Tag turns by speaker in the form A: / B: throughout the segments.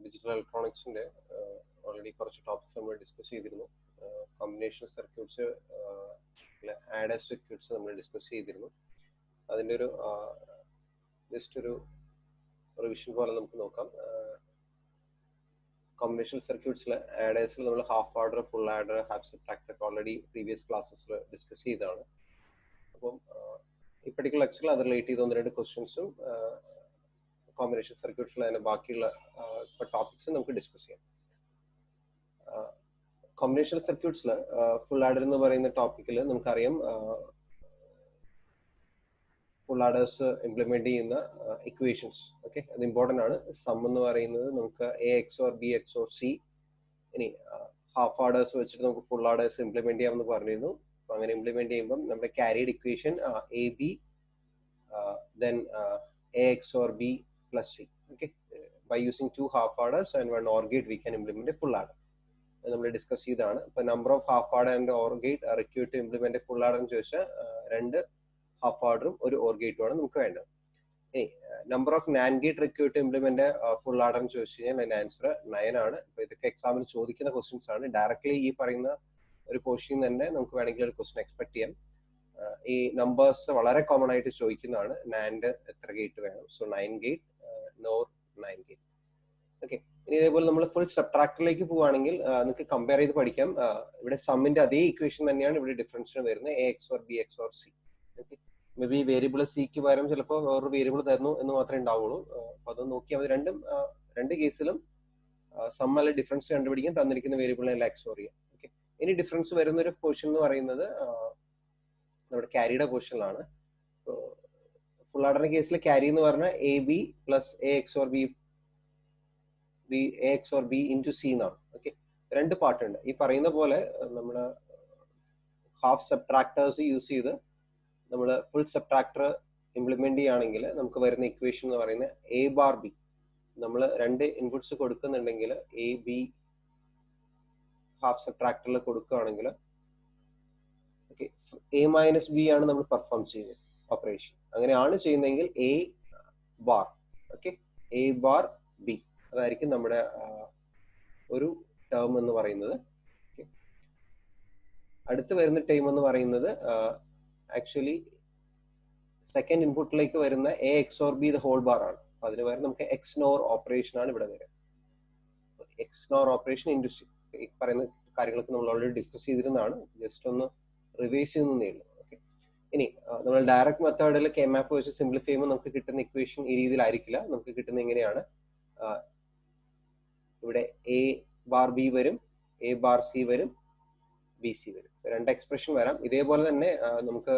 A: Digital ഇലക്ട്രോണിക്സിന്റെ already കുറച്ച് topics നമ്മൾ discuss ചെയ്തിരുന്നു. കോമ്പിനേഷൻ സർക്യൂട്ട്സ്, ആഡർ സർക്യൂട്ട്സ് നമ്മൾ ഡിസ്കസ് ചെയ്തിരുന്നു. അതിൻ്റെ ഒരു ജസ്റ്റ് ഒരു റിവിഷൻ പോലെ നമുക്ക് നോക്കാം. കോമ്പിനേഷൻ സർക്യൂട്ട്സിൽ ആഡേഴ്സിൽ നമ്മൾ half adder, full adder, half subtractor ഒക്കെ ഓൾറെഡി പ്രീവിയസ് ക്ലാസ്സസിൽ ഡിസ്കസ് ചെയ്തതാണ്. അപ്പം ഈ പർട്ടിക്കുലർ ലെക്ചറിൽ അത് റിലേറ്റ് ചെയ്ത ഒന്ന് രണ്ട് ക്വസ്റ്റ്യൻസും കോമ്പിനേഷൻ സർക്യൂട്ട്സിൽ അതിന്റെ ബാക്കിയുള്ള ടോപ്പിക്സും നമുക്ക് ഡിസ്കസ് ചെയ്യാം. കോമ്പിനേഷൻ സർക്യൂട്ട്സിൽ ഫുൾ ആഡർ എന്ന് പറയുന്ന ടോപ്പിക്കിൽ നമുക്കറിയാം ഫുൾ ആഡേഴ്സ് ഇംപ്ലിമെന്റ് ചെയ്യുന്ന ഇക്വേഷൻസ്. ഓക്കെ, അത് ഇമ്പോർട്ടൻ്റ് ആണ്. സം എന്ന് പറയുന്നത് നമുക്ക് A X or B X or C. ഇനി ഹാഫ് ആഡേഴ്സ് വെച്ചിട്ട് നമുക്ക് ഫുൾ ആഡേഴ്സ് ഇംപ്ലിമെന്റ് ചെയ്യാമെന്ന് പറഞ്ഞിരുന്നു. അപ്പൊ അങ്ങനെ ഇംപ്ലിമെന്റ് ചെയ്യുമ്പോൾ നമ്മുടെ carried equation A B then A X or B plus C. Okay, by using 2 half adders and 1 OR gate we can implement a full adder. നമ്മൾ ഡിസ്കസ് ചെയ്തതാണ്. ഇപ്പൊ number of half adder and OR gate required to implement full adder എന്ന് ചോദിച്ചാൽ 2 half ആഡറും 1 OR gate ആണ് നമുക്ക് വേണ്ടത്. ഇനി number of NAND gate required to implement full adder എന്ന് ചോദിച്ചു കഴിഞ്ഞാൽ അതിന്റെ ആൻസർ 9 ആണ്. അപ്പൊ ഇതൊക്കെ എക്സാമിന് ചോദിക്കുന്ന ക്വസ്റ്റ്യൻസ് ആണ്. ഡയറക്ട്ലി ഈ പറയുന്ന ഒരു പോർഷൻ തന്നെ നമുക്ക് വേണമെങ്കിൽ ഒരു ക്വസ്റ്റ്യൻ എക്സ്പെക്ട് ചെയ്യാം. ഈ നമ്പേഴ്സ് വളരെ കോമൺ ആയിട്ട് ചോദിക്കുന്നതാണ്. നാൻഡ് എത്ര ഗേറ്റ് വേണം? So 9 gate, nor 9 gate. Okay, ഇനി ഇതേപോലെ നമ്മൾ ഫുൾ സബ്ട്രാക്ടറിലേക്ക് പോവുകയാണെങ്കിൽ നിങ്ങൾക്ക് കമ്പയർ ചെയ്ത് പഠിക്കാം. ഇവിടെ സമ്മിന്റെ അതേ ഇക്വേഷൻ തന്നെയാണ് ഇവിടെ ഡിഫറൻസിന് വരുന്നത്, A X or B X or C. Okay, may be variable സിക്ക് പകരം ചിലപ്പോൾ വേറൊരു വേരിയബിൾ തരുന്നു എന്ന് മാത്രമേ ഉണ്ടാവുള്ളൂ. അപ്പൊ അത് നോക്കിയാൽ മതി. രണ്ട് കേസിലും സം അല്ല ഡിഫറൻസ് കണ്ടുപിടിക്കാൻ തന്നിരിക്കുന്ന വേരിയബിളിനെ എക്സോർ ചെയ്യാം. ഓക്കെ, ഇനി ഡിഫറൻസ് വരുന്ന ഒരു പോർഷൻ എന്ന് പറയുന്നത് നമ്മുടെ ക്യാരിയുടെ പോർഷനിലാണ്. ഫുൾ ആഡറിന്റെ കേസിൽ ക്യാരി എന്ന് പറഞ്ഞാൽ A B plus A X or B A X or B into C എന്നാണ്. ഓക്കെ, രണ്ട് പാർട്ട് ഉണ്ട്. ഈ പറയുന്ന പോലെ നമ്മൾ ഹാഫ് സബ്ട്രാക്ടേഴ്സ് യൂസ് ചെയ്ത് നമ്മൾ ഫുൾ സബ്ട്രാക്ടർ ഇംപ്ലിമെന്റ് ചെയ്യുകയാണെങ്കിൽ നമുക്ക് വരുന്ന ഇക്വേഷൻ എന്ന് പറയുന്നത് എ ബാർ ബി. നമ്മൾ 2 ഇൻപുട്സ് കൊടുക്കുന്നുണ്ടെങ്കിൽ എ ബി ഹാഫ് സബ്ട്രാക്ടറിൽ കൊടുക്കുകയാണെങ്കിൽ ഓക്കെ, എ മൈനസ് ബി ആണ് നമ്മൾ പെർഫോം ചെയ്യുന്നത് ഓപ്പറേഷൻ. അങ്ങനെയാണ് ചെയ്യുന്നതെങ്കിൽ A bar, okay, A bar B അതായിരിക്കും നമ്മുടെ ഒരു ടേം എന്ന് പറയുന്നത്. അടുത്ത് വരുന്ന ടേം എന്ന് പറയുന്നത് ആക്ച്വലി സെക്കൻഡ് ഇൻപുട്ടിലേക്ക് വരുന്ന A X or B the whole bar ആണ്. അതിന് പകരം നമുക്ക് എക്സ് നോർ ഓപ്പറേഷൻ ആണ് ഇവിടെ വരിക. X nor operation into C. ഈ പറയുന്ന കാര്യങ്ങളൊക്കെ നമ്മൾ ഓൾറെഡി ഡിസ്കസ് ചെയ്തിരുന്നതാണ്. ജസ്റ്റ് ഒന്ന് റിവൈസ് ചെയ്യുന്നേ ഉള്ളൂ. ഓക്കെ, ഇനി നമ്മൾ ഡയറക്റ്റ് മെത്തേഡിൽ കെ മാപ്പ് വെച്ച് സിംപ്ലിഫൈ ചെയ്യുമ്പോൾ നമുക്ക് കിട്ടുന്ന ഇക്വേഷൻ ഈ രീതിയിലായിരിക്കില്ല. നമുക്ക് കിട്ടുന്ന എങ്ങനെയാണ്, ഇവിടെ എ ബാർ ബി വരും, എ ബാർ സി വരും, ബി സി വരും. 2 എക്സ്പ്രഷൻ വരാം. ഇതേപോലെ തന്നെ നമുക്ക്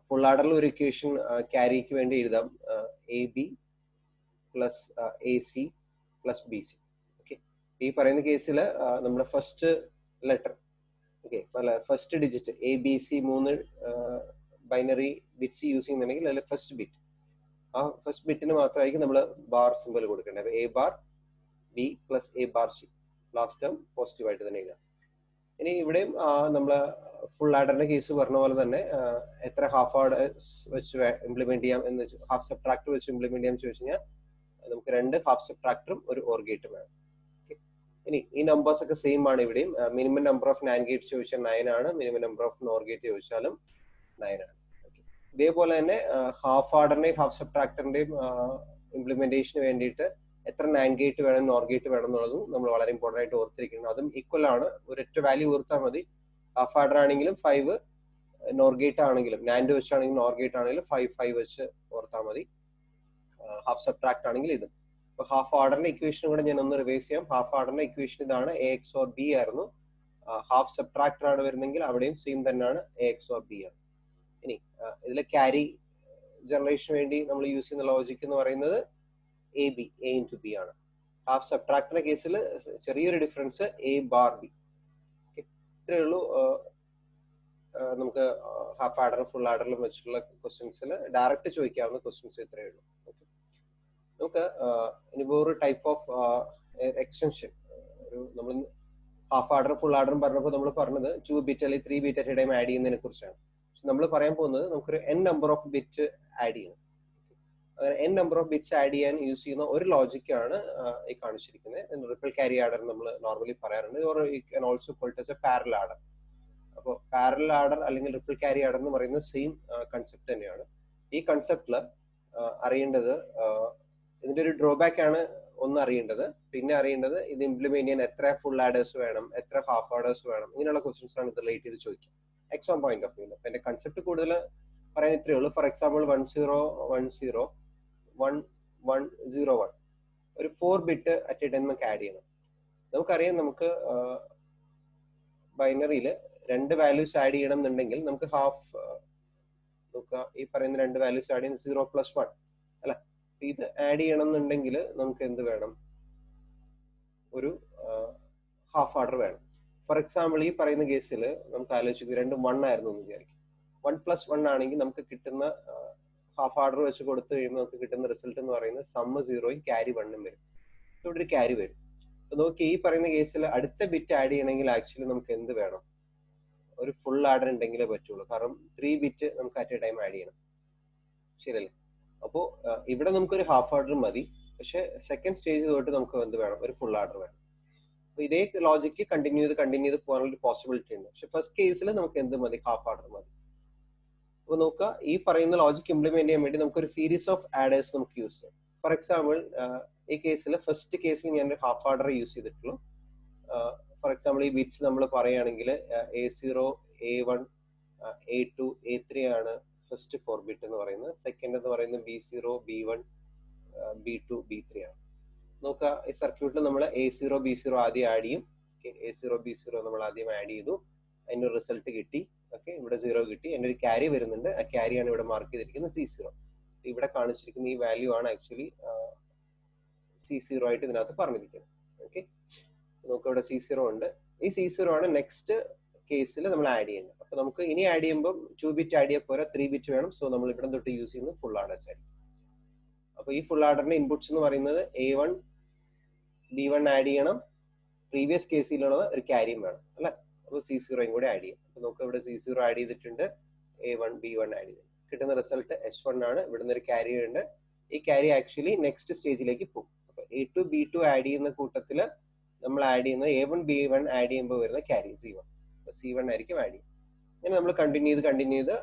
A: ഫുൾ ആഡറിൽ ഒരു ഇക്വേഷൻ ക്യാരിക്ക് വേണ്ടി എഴുതാം, A B plus A C plus B C. Okay, ഈ പറയുന്ന കേസിൽ നമ്മുടെ ഫസ്റ്റ് ലെറ്റർ, ഓക്കെ, അല്ല first digit A B C 3 binary bits use ചെയ്യുന്നുണ്ടെങ്കിൽ അതിൽ ഫസ്റ്റ് ബിറ്റ്, ആ ഫസ്റ്റ് ബിറ്റിന് മാത്രമായിരിക്കും നമ്മൾ ബാർ സിമ്പൽ കൊടുക്കേണ്ടത്. A bar B plus A bar C, last term positive ആയിട്ട് തന്നെ എഴുതാം. ഇനി ഇവിടെയും നമ്മൾ ഫുൾ ആഡറിന്റെ കേസ് പറഞ്ഞ പോലെ തന്നെ എത്ര ഹാഫ് ആഡേഴ്സ് വെച്ച് ഇംപ്ലിമെന്റ് ചെയ്യാം എന്ന് വെച്ചാൽ, ഹാഫ് സബ്ട്രാക്ടർ വെച്ച് ഇംപ്ലിമെന്റ് ചെയ്യാന്ന് ചോദിച്ചു കഴിഞ്ഞാൽ നമുക്ക് 2 ഹാഫ് സബ്ട്രാക്ടറും 1 OR ഗേറ്റും വേണം. ഇനി ഈ നമ്പേഴ്സ് ഒക്കെ സെയിം ആണ് ഇവിടെയും. Minimum number of NAND Gates ചോദിച്ചാൽ 9 ആണ്, minimum number of nor gate ചോദിച്ചാലും 9 ആണ്. ഇതേപോലെ തന്നെ ഹാഫ് ആഡറിന്റെയും ഹാഫ് സബ്ട്രാക്ടറിന്റെയും ഇംപ്ലിമെന്റേഷന് വേണ്ടിയിട്ട് എത്ര നാൻഡ് ഗേറ്റ് വേണം, നോർ ഗേറ്റ് വേണം എന്നുള്ളതും നമ്മൾ വളരെ ഇമ്പോർട്ടൻ്റ് ആയിട്ട് ഓർത്തിരിക്കണം. അതും ഈക്വൽ ആണ്. ഒരൊറ്റ വാല്യൂ ഓർത്താൽ മതി. ഹാഫ് ആഡർ ആണെങ്കിലും 5, നോർ ഗേറ്റ് ആണെങ്കിലും നാൻഡ് വെച്ചാണെങ്കിലും നോർ ഗേറ്റ് ആണെങ്കിലും 5 വെച്ച് ഓർത്താൽ മതി. ഹാഫ് സബ്ട്രാക്ട് ആണെങ്കിൽ ഇത്. അപ്പൊ ഹാഫ് ആർഡറിന്റെ ഇക്വേഷൻ കൂടെ ഞാൻ ഒന്ന് റിവൈസ് ചെയ്യാം. ഹാഫ് ആർഡറിന്റെ ഇക്വേഷൻ ഇതാണ്, എ എക്സ് ഓർ ബി ആയിരുന്നു. ഹാഫ് സബ്ട്രാക്ടർ ആണ് വരുന്നെങ്കിൽ അവിടെയും സെയിം തന്നെയാണ്, എ എക്സ് ഓർ ബി ആണ്. ഇനി ഇതിലെ ക്യാരി ജനറേഷന് വേണ്ടി നമ്മൾ യൂസ് ചെയ്യുന്ന ലോജിക് എന്ന് പറയുന്നത് A B, A into B ആണ്. ഹാഫ് സബ്ട്രാക്ടറിന്റെ കേസിൽ ചെറിയൊരു ഡിഫറൻസ്, എ ബാർ ബി. ഇത്രയേ ഉള്ളൂ. നമുക്ക് ഹാഫ് ആഡറും ഫുൾ ആഡറിലും വെച്ചിട്ടുള്ള ക്വസ്റ്റ്യൻസിൽ ഡയറക്റ്റ് ചോദിക്കാവുന്ന ക്വസ്റ്റ്യൻസ് ഇത്രയേ ഉള്ളൂ. നമുക്ക് ഇനിയിപ്പോൾ ഒരു ടൈപ്പ് ഓഫ് എക്സ്റ്റൻഷൻ, ഒരു നമ്മൾ ഹാഫ് ആഡറും ഫുൾ ആഡറും പറഞ്ഞപ്പോൾ നമ്മൾ പറഞ്ഞത് 2 ബിറ്റ് അല്ലെങ്കിൽ 3 ബിറ്റ് അറ്റ് ടൈം ആഡ് ചെയ്യുന്നതിനെ കുറിച്ചാണ്. നമ്മൾ പറയാൻ പോകുന്നത് നമുക്കൊരു n number of bit add ചെയ്യണം. അങ്ങനെ n number of bits add ചെയ്യാൻ യൂസ് ചെയ്യുന്ന ഒരു ലോജിക്കാണ് ഈ കാണിച്ചിരിക്കുന്നത്. റിപ്പിൾ ക്യാരി ആഡർ നമ്മൾ നോർമലി പറയാറുണ്ട്, or you can also call it as A parallel adder. അപ്പോൾ പാരലൽ ആഡർ അല്ലെങ്കിൽ റിപ്പിൾ ക്യാരി ആഡർ എന്ന് പറയുന്നത് സെയിം കൺസെപ്റ്റ് തന്നെയാണ്. ഈ കൺസെപ്റ്റിൽ അറിയേണ്ടത് ഇതിന്റെ ഒരു ഡ്രോബാക്ക് ആണ് ഒന്ന് അറിയേണ്ടത്. പിന്നെ അറിയേണ്ടത് ഇത് ഇംപ്ലിമെന്റ് ചെയ്യാൻ എത്ര ഫുൾ ആഡേഴ്സ് വേണം, എത്ര ഹാഫ് ആഡേഴ്സ് വേണം, ഇങ്ങനെയുള്ള ക്വസ്റ്റ്യൻസ് ആണ് ഇത് റിലേറ്റ് ചെയ്ത് ചോദിക്കുക എക്സാം പോയിന്റ് ഓഫ് വ്യൂ. അപ്പൊ എന്റെ കൺസെപ്റ്റ് കൂടുതൽ പറയാൻ ഇത്രയേ ഉള്ളൂ. ഫോർ എക്സാമ്പിൾ 1010 1101 ഒരു 4 ബിറ്റ് അറ്റ് എ ടൈം നമുക്ക് ആഡ് ചെയ്യണം. നമുക്കറിയാം നമുക്ക് ബൈനറിയിൽ 2 വാല്യൂസ് ആഡ് ചെയ്യണം എന്നുണ്ടെങ്കിൽ നമുക്ക് ഹാഫ് നോക്കുക, ഈ പറയുന്ന 2 വാല്യൂസ് ആഡ് ചെയ്യുന്ന 0+1 അല്ല. ഇത് ആഡ് ചെയ്യണം എന്നുണ്ടെങ്കിൽ നമുക്ക് എന്ത് വേണം, ഒരു ഹാഫ് ആർഡർ വേണം. ഫോർ എക്സാമ്പിൾ ഈ പറയുന്ന കേസിൽ നമുക്ക് ആലോചിക്കുക, രണ്ടും 1 ആയിരുന്നു എന്ന് വിചാരിക്കും. 1+1 ആണെങ്കിൽ നമുക്ക് കിട്ടുന്ന ഹാഫ് ആർഡർ വെച്ച് കൊടുത്തു കഴിയുമ്പോൾ നമുക്ക് കിട്ടുന്ന റിസൾട്ട് എന്ന് പറയുന്നത് സമ്മ് 0യും ക്യാരി 1ഉം വരും. ഇവിടെ ഒരു ക്യാരി വരും. അപ്പൊ നമുക്ക് ഈ പറയുന്ന കേസിൽ അടുത്ത ബിറ്റ് ആഡ് ചെയ്യണമെങ്കിൽ ആക്ച്വലി നമുക്ക് എന്ത് വേണം, ഒരു ഫുൾ ആഡർ ഉണ്ടെങ്കിലേ പറ്റുള്ളൂ. കാരണം 3 ബിറ്റ് നമുക്ക് അറ്റ് എ ടൈം ആഡ് ചെയ്യണം, ശരിയല്ലേ? അപ്പോൾ ഇവിടെ നമുക്കൊരു ഹാഫ് ആർഡർ മതി, പക്ഷെ സെക്കൻഡ് സ്റ്റേജ് തൊട്ട് നമുക്ക് എന്ത് വേണം, ഒരു ഫുൾ ആർഡർ വേണം. അപ്പൊ ഇതേ ലോജിക്ക് കണ്ടിന്യൂ ചെയ്ത് പോകാനുള്ള ഒരു പോസിബിലിറ്റി ഉണ്ട്. പക്ഷെ ഫസ്റ്റ് കേസിൽ നമുക്ക് എന്ത് മതി, ഹാഫ് ആർഡർ മതി. അപ്പൊ നോക്കുക, ഈ പറയുന്ന ലോജിക്ക് ഇംപ്ലിമെന്റ് ചെയ്യാൻ വേണ്ടി നമുക്ക് ഒരു സീരീസ് ഓഫ് ആഡേഴ്സ് നമുക്ക് യൂസ് ചെയ്യാം. ഫോർ എക്സാമ്പിൾ ഈ കേസിൽ ഫസ്റ്റ് കേസിൽ ഞാൻ ഒരു ഹാഫ് ആർഡർ യൂസ് ചെയ്തിട്ടുള്ളൂ. ഫോർ എക്സാമ്പിൾ ഈ ബിറ്റ്സ് നമ്മൾ പറയുകയാണെങ്കിൽ A0 A1 A2 A3 ആണ് ഫസ്റ്റ് 4 ബിറ്റ് എന്ന് പറയുന്നത്. സെക്കൻഡ് എന്ന് പറയുന്നത് B0 B1 B2 B3 ആണ്. നോക്കുക, ഈ സർക്യൂട്ടിൽ നമ്മൾ A0 B0 ആദ്യം ആഡ് ചെയ്യും. A0 B0 നമ്മൾ ആദ്യം ആഡ് ചെയ്തു, അതിന്റെ റിസൾട്ട് കിട്ടി. ഓക്കെ, ഇവിടെ 0 കിട്ടി. അതിന്റെ ഒരു ക്യാരി വരുന്നുണ്ട്, ആ ക്യാരിയാണ് ഇവിടെ മാർക്ക് ചെയ്തിരിക്കുന്നത് C0. ഇവിടെ കാണിച്ചിരിക്കുന്ന ഈ വാല്യൂ ആണ് ആക്ച്വലി C0 ആയിട്ട് ഇതിനകത്ത് പറഞ്ഞിരിക്കുന്നത്. ഓക്കെ, നമുക്ക് ഇവിടെ C0 ഉണ്ട്. ഈ C0 ആണ് നെക്സ്റ്റ് കേസിൽ നമ്മൾ ആഡ് ചെയ്യുന്നത്. അപ്പൊ നമുക്ക് ഇനി ആഡ് ചെയ്യുമ്പോൾ 2 ബിറ്റ് ആഡ് ചെയ്യാൻ പോരാ, 3 ബിറ്റ് വേണം. സോ നമ്മൾ ഇവിടെ തൊട്ട് യൂസ് ചെയ്യുന്നത് ഫുൾ ആഡേഴ്സ് ആയിരിക്കും. അപ്പൊ ഈ ഫുൾ ആഡറിന്റെ ഇൻപുട്സ് എന്ന് പറയുന്നത് A1 B1 ആഡ് ചെയ്യണം, പ്രീവിയസ് കേസിലുള്ള ഒരു ക്യാരിയും വേണം അല്ലെ. അപ്പൊ C0യും കൂടെ ആഡ് ചെയ്യാം. അപ്പൊ നമുക്ക് ഇവിടെ C0 ആഡ് ചെയ്തിട്ടുണ്ട്, A1 B1 ആഡ് ചെയ്തിട്ടുണ്ട്. കിട്ടുന്ന റിസൾട്ട് S1 ആണ്. ഇവിടുന്ന് ഒരു ക്യാരി ഉണ്ട്. ഈ ക്യാരി ആക്ച്വലി നെക്സ്റ്റ് സ്റ്റേജിലേക്ക് പോകും. അപ്പൊ A2 B2 ആഡ് ചെയ്യുന്ന കൂട്ടത്തില് നമ്മൾ ആഡ് ചെയ്യുന്നത് A1 B1 ആഡ് ചെയ്യുമ്പോൾ വരുന്ന ക്യാരി C1. C1 ആയിരിക്കും ആഡ് ചെയ്യും. അങ്ങനെ നമ്മൾ കണ്ടിന്യൂ ചെയ്ത്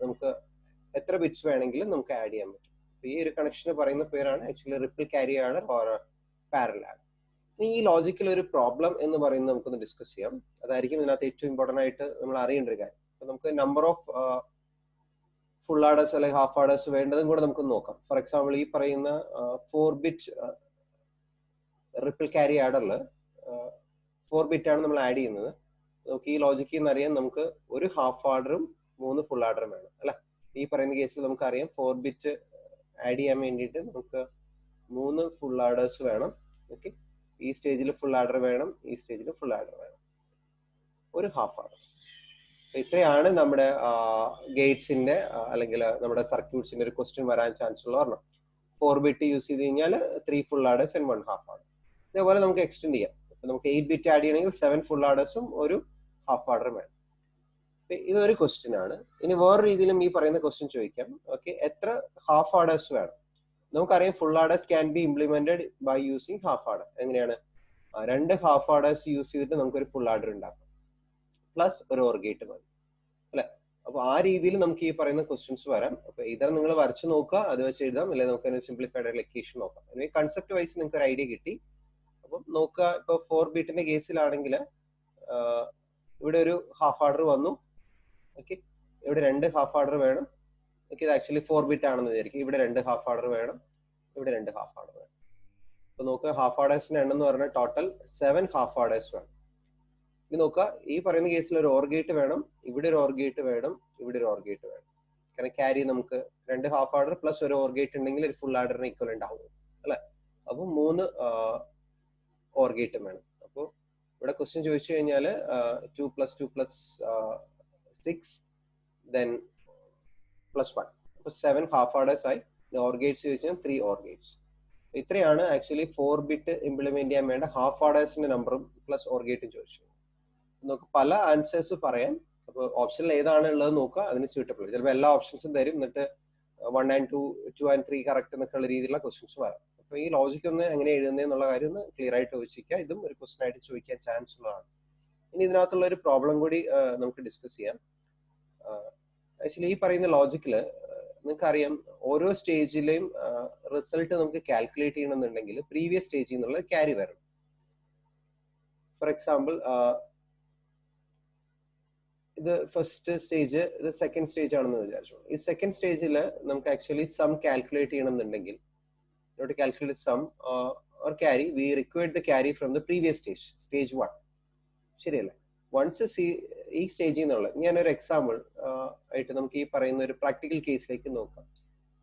A: നമുക്ക് എത്ര ബിറ്റ്സ് വേണമെങ്കിലും നമുക്ക് ആഡ് ചെയ്യാൻ പറ്റും. ഈ ഒരു കണക്ഷന് പറയുന്ന പേരാണ് actually ripple carry adder or parallel adder. ഈ ലോജിക്കൽ ഒരു പ്രോബ്ലം എന്ന് പറയുന്നത് നമുക്കൊന്ന് ഡിസ്കസ് ചെയ്യാം. അതായിരിക്കും ഇതിനകത്ത് ഏറ്റവും ഇമ്പോർട്ടന്റ് ആയിട്ട് നമ്മൾ അറിയേണ്ട ഒരു കാര്യം. അപ്പൊ നമുക്ക് നമ്പർ ഓഫ് ഫുൾ ആഡേഴ്സ് അല്ലെങ്കിൽ ഹാഫ് ആഡേഴ്സ് വേണ്ടതും കൂടെ നമുക്ക് നോക്കാം. ഫോർ എക്സാമ്പിൾ ഈ പറയുന്ന 4 ബിറ്റ് റിപ്പിൾ ക്യാരി ആഡറിൽ 4 ബിറ്റ് ആണ് നമ്മൾ ആഡ് ചെയ്യുന്നത്. നമുക്ക് ഈ ലോജിക്കിൽ നിന്ന് അറിയാം, നമുക്ക് ഒരു ഹാഫ് ആർഡറും 3 ഫുൾ ആർഡറും വേണം അല്ലെ. ഈ പറയുന്ന കേസിൽ നമുക്കറിയാം 4 ബിറ്റ് ആഡ് ചെയ്യാൻ വേണ്ടിയിട്ട് നമുക്ക് 3 ഫുൾ ആർഡേഴ്സ് വേണം. ഓക്കെ, ഈ സ്റ്റേജിൽ ഫുൾ ആർഡർ വേണം, ഈ സ്റ്റേജിൽ ഫുൾ ആർഡർ വേണം, ഒരു ഹാഫ് ആർഡർ. ഇത്രയാണ് നമ്മുടെ ഗേറ്റ്സിന്റെ അല്ലെങ്കിൽ നമ്മുടെ സർക്യൂട്ട്സിന്റെ ഒരു ക്വസ്റ്റ്യൻ വരാൻ ചാൻസ് ഉള്ള ഒരെണ്ണം. 4 ബിറ്റ് യൂസ് ചെയ്ത് കഴിഞ്ഞാൽ 3 full orders and 1 half order. ഇതേപോലെ നമുക്ക് എക്സ്റ്റെൻഡ് ചെയ്യാം. നമുക്ക് 8 ബിറ്റ് ആഡ് ചെയ്യണമെങ്കിൽ 7 ഫുൾ ആർഡേഴ്സും ഒരു ഹാഫ് ആർഡറും വേണം. ഇതൊരു ക്വസ്റ്റ്യൻ ആണ്. ഇനി വേറെ രീതിയിലും ഈ പറയുന്ന ക്വസ്റ്റ്യൻ ചോദിക്കാം. ഓക്കെ, എത്ര ഹാഫ് ആർഡേഴ്സ് വേണം? നമുക്കറിയാം full adders can be implemented by using half adder. എങ്ങനെയാണ്? 2 ഹാഫ് ആർഡേഴ്സ് യൂസ് ചെയ്തിട്ട് നമുക്കൊരു ഫുൾ ആർഡർ ഉണ്ടാക്കാം, പ്ലസ് ഒരു ഓർ ഗേറ്റ് മതി അല്ലെ. അപ്പൊ ആ രീതിയിൽ നമുക്ക് ഈ പറയുന്ന ക്വസ്റ്റ്യൻസ് വരാം. അപ്പൊ ഇതർ നിങ്ങൾ വരച്ച് നോക്കുക, അത് വെച്ച് എഴുതാം, അല്ലെങ്കിൽ നമുക്ക് സിംപ്ലിഫൈഡ് ആയിട്ടുള്ള ഇക്വേഷൻ നോക്കാം. അല്ലെങ്കിൽ കൺസെപ്റ്റ് വൈസ് നിങ്ങൾക്ക് ഒരു ഐഡിയ കിട്ടി. അപ്പം നോക്കുക, ഇപ്പൊ 4 ബിറ്റിന്റെ കേസിലാണെങ്കിൽ ഇവിടെ ഒരു ഹാഫ് ആർഡർ വന്നു. ഓക്കെ, ഇവിടെ 2 ഹാഫ് ആർഡർ വേണം. ഓക്കെ, ഇത് ആക്ച്വലി 4 ബിറ്റ് ആണെന്ന് വിചാരിക്കും. ഇവിടെ 2 ഹാഫ് ആർഡർ വേണം, ഇവിടെ 2 ഹാഫ് ആർഡർ വേണം. അപ്പൊ നോക്കുക, ഹാഫ് ആർഡേഴ്സിന്റെ എണ്ണം എന്ന് പറഞ്ഞാൽ ടോട്ടൽ 7 ഹാഫ് ആർഡേഴ്സ് വേണം. ഇനി നോക്കുക, ഈ പറയുന്ന കേസിൽ ഒരു ഓർ ഗേറ്റ് വേണം, ഇവിടെ ഒരു ഓർ ഗേറ്റ് വേണം, ഇവിടെ ഒരു ഓർ ഗേറ്റ് വേണം. കാരണം ക്യാരി നമുക്ക് 2 ഹാഫ് ആർഡർ പ്ലസ് ഒരു ഓർ ഗേറ്റ് ഉണ്ടെങ്കിൽ ഒരു ഫുൾ ആർഡറിന് ഈക്വലന്റ് ആവും അല്ലെ. അപ്പൊ 3 ഓർ ഗേറ്റും വേണം. അപ്പോൾ ഇവിടെ ക്വസ്റ്റ്യൻ ചോദിച്ചു കഴിഞ്ഞാൽ 2 + 2 + 6 then +1. അപ്പൊ 7 ഹാഫ് ആർഡേഴ്സ് ആയി. ഓർ ഗേറ്റ്സ് ചോദിച്ചാൽ 3 ഓർ ഗേറ്റ്സ്. ഇത്രയാണ് ആക്ച്വലി 4 ബിറ്റ് ഇംപ്ലിമെന്റ് ചെയ്യാൻ വേണ്ട ഹാഫ് ആർഡേഴ്സിന്റെ നമ്പറും പ്ലസ് ഓർ ഗേറ്റും ചോദിച്ചു. നമുക്ക് പല ആൻസേഴ്സ് പറയാം. അപ്പോൾ ഓപ്ഷനിൽ ഏതാണ് ഉള്ളത് നോക്കുക, അതിന് സ്യൂട്ടബിൾ. ചിലപ്പോൾ എല്ലാ ഓപ്ഷൻസും തരും, എന്നിട്ട് 1 and 2, 2 and 3 കറക്റ്റ് എന്നൊക്കെയുള്ള രീതിയിലുള്ള ക്വസ്റ്റ്യൻസ് വരാം. അപ്പോൾ ഈ ലോജിക് ഒന്ന് എങ്ങനെ എഴുതുന്നതെന്നുള്ള കാര്യം ഒന്ന് ക്ലിയർ ആയിട്ട് ചോദിക്കുക. ഇതും ഒരു ക്വസ്റ്റ്യൻ ആയിട്ട് ചോദിക്കാൻ ചാൻസ് ഉള്ളതാണ്. ഇനി ഇതിനകത്തുള്ള ഒരു പ്രോബ്ലം കൂടി നമുക്ക് ഡിസ്കസ് ചെയ്യാം. ആക്ച്വലി ഈ പറയുന്ന ലോജിക്കിൽ നിങ്ങൾക്കറിയാം ഓരോ സ്റ്റേജിലെയും റിസൾട്ട് നമുക്ക് കാൽക്കുലേറ്റ് ചെയ്യണമെന്നുണ്ടെങ്കിൽ പ്രീവിയസ് സ്റ്റേജിൽ നിന്നുള്ള ക്യാരി വരണം. ഫോർ എക്സാമ്പിൾ ഇത് ഫസ്റ്റ് സ്റ്റേജ്, ഇത് സെക്കൻഡ് സ്റ്റേജ് ആണെന്ന് വിചാരിച്ചു. ഈ സെക്കൻഡ് സ്റ്റേജിൽ നമുക്ക് ആക്ച്വലി സം കാൽക്കുലേറ്റ് ചെയ്യണമെന്നുണ്ടെങ്കിൽ calculate sum or carry, we required the carry from the previous stage, stage 1. ശരിയല്ലേ? വൺസ് ഈ സ്റ്റേജിൽ നിന്നുള്ള ഞാനൊരു എക്സാമ്പിൾ ആയിട്ട് നമുക്ക് ഈ പറയുന്ന ഒരു പ്രാക്ടിക്കൽ കേസിലേക്ക് നോക്കാം.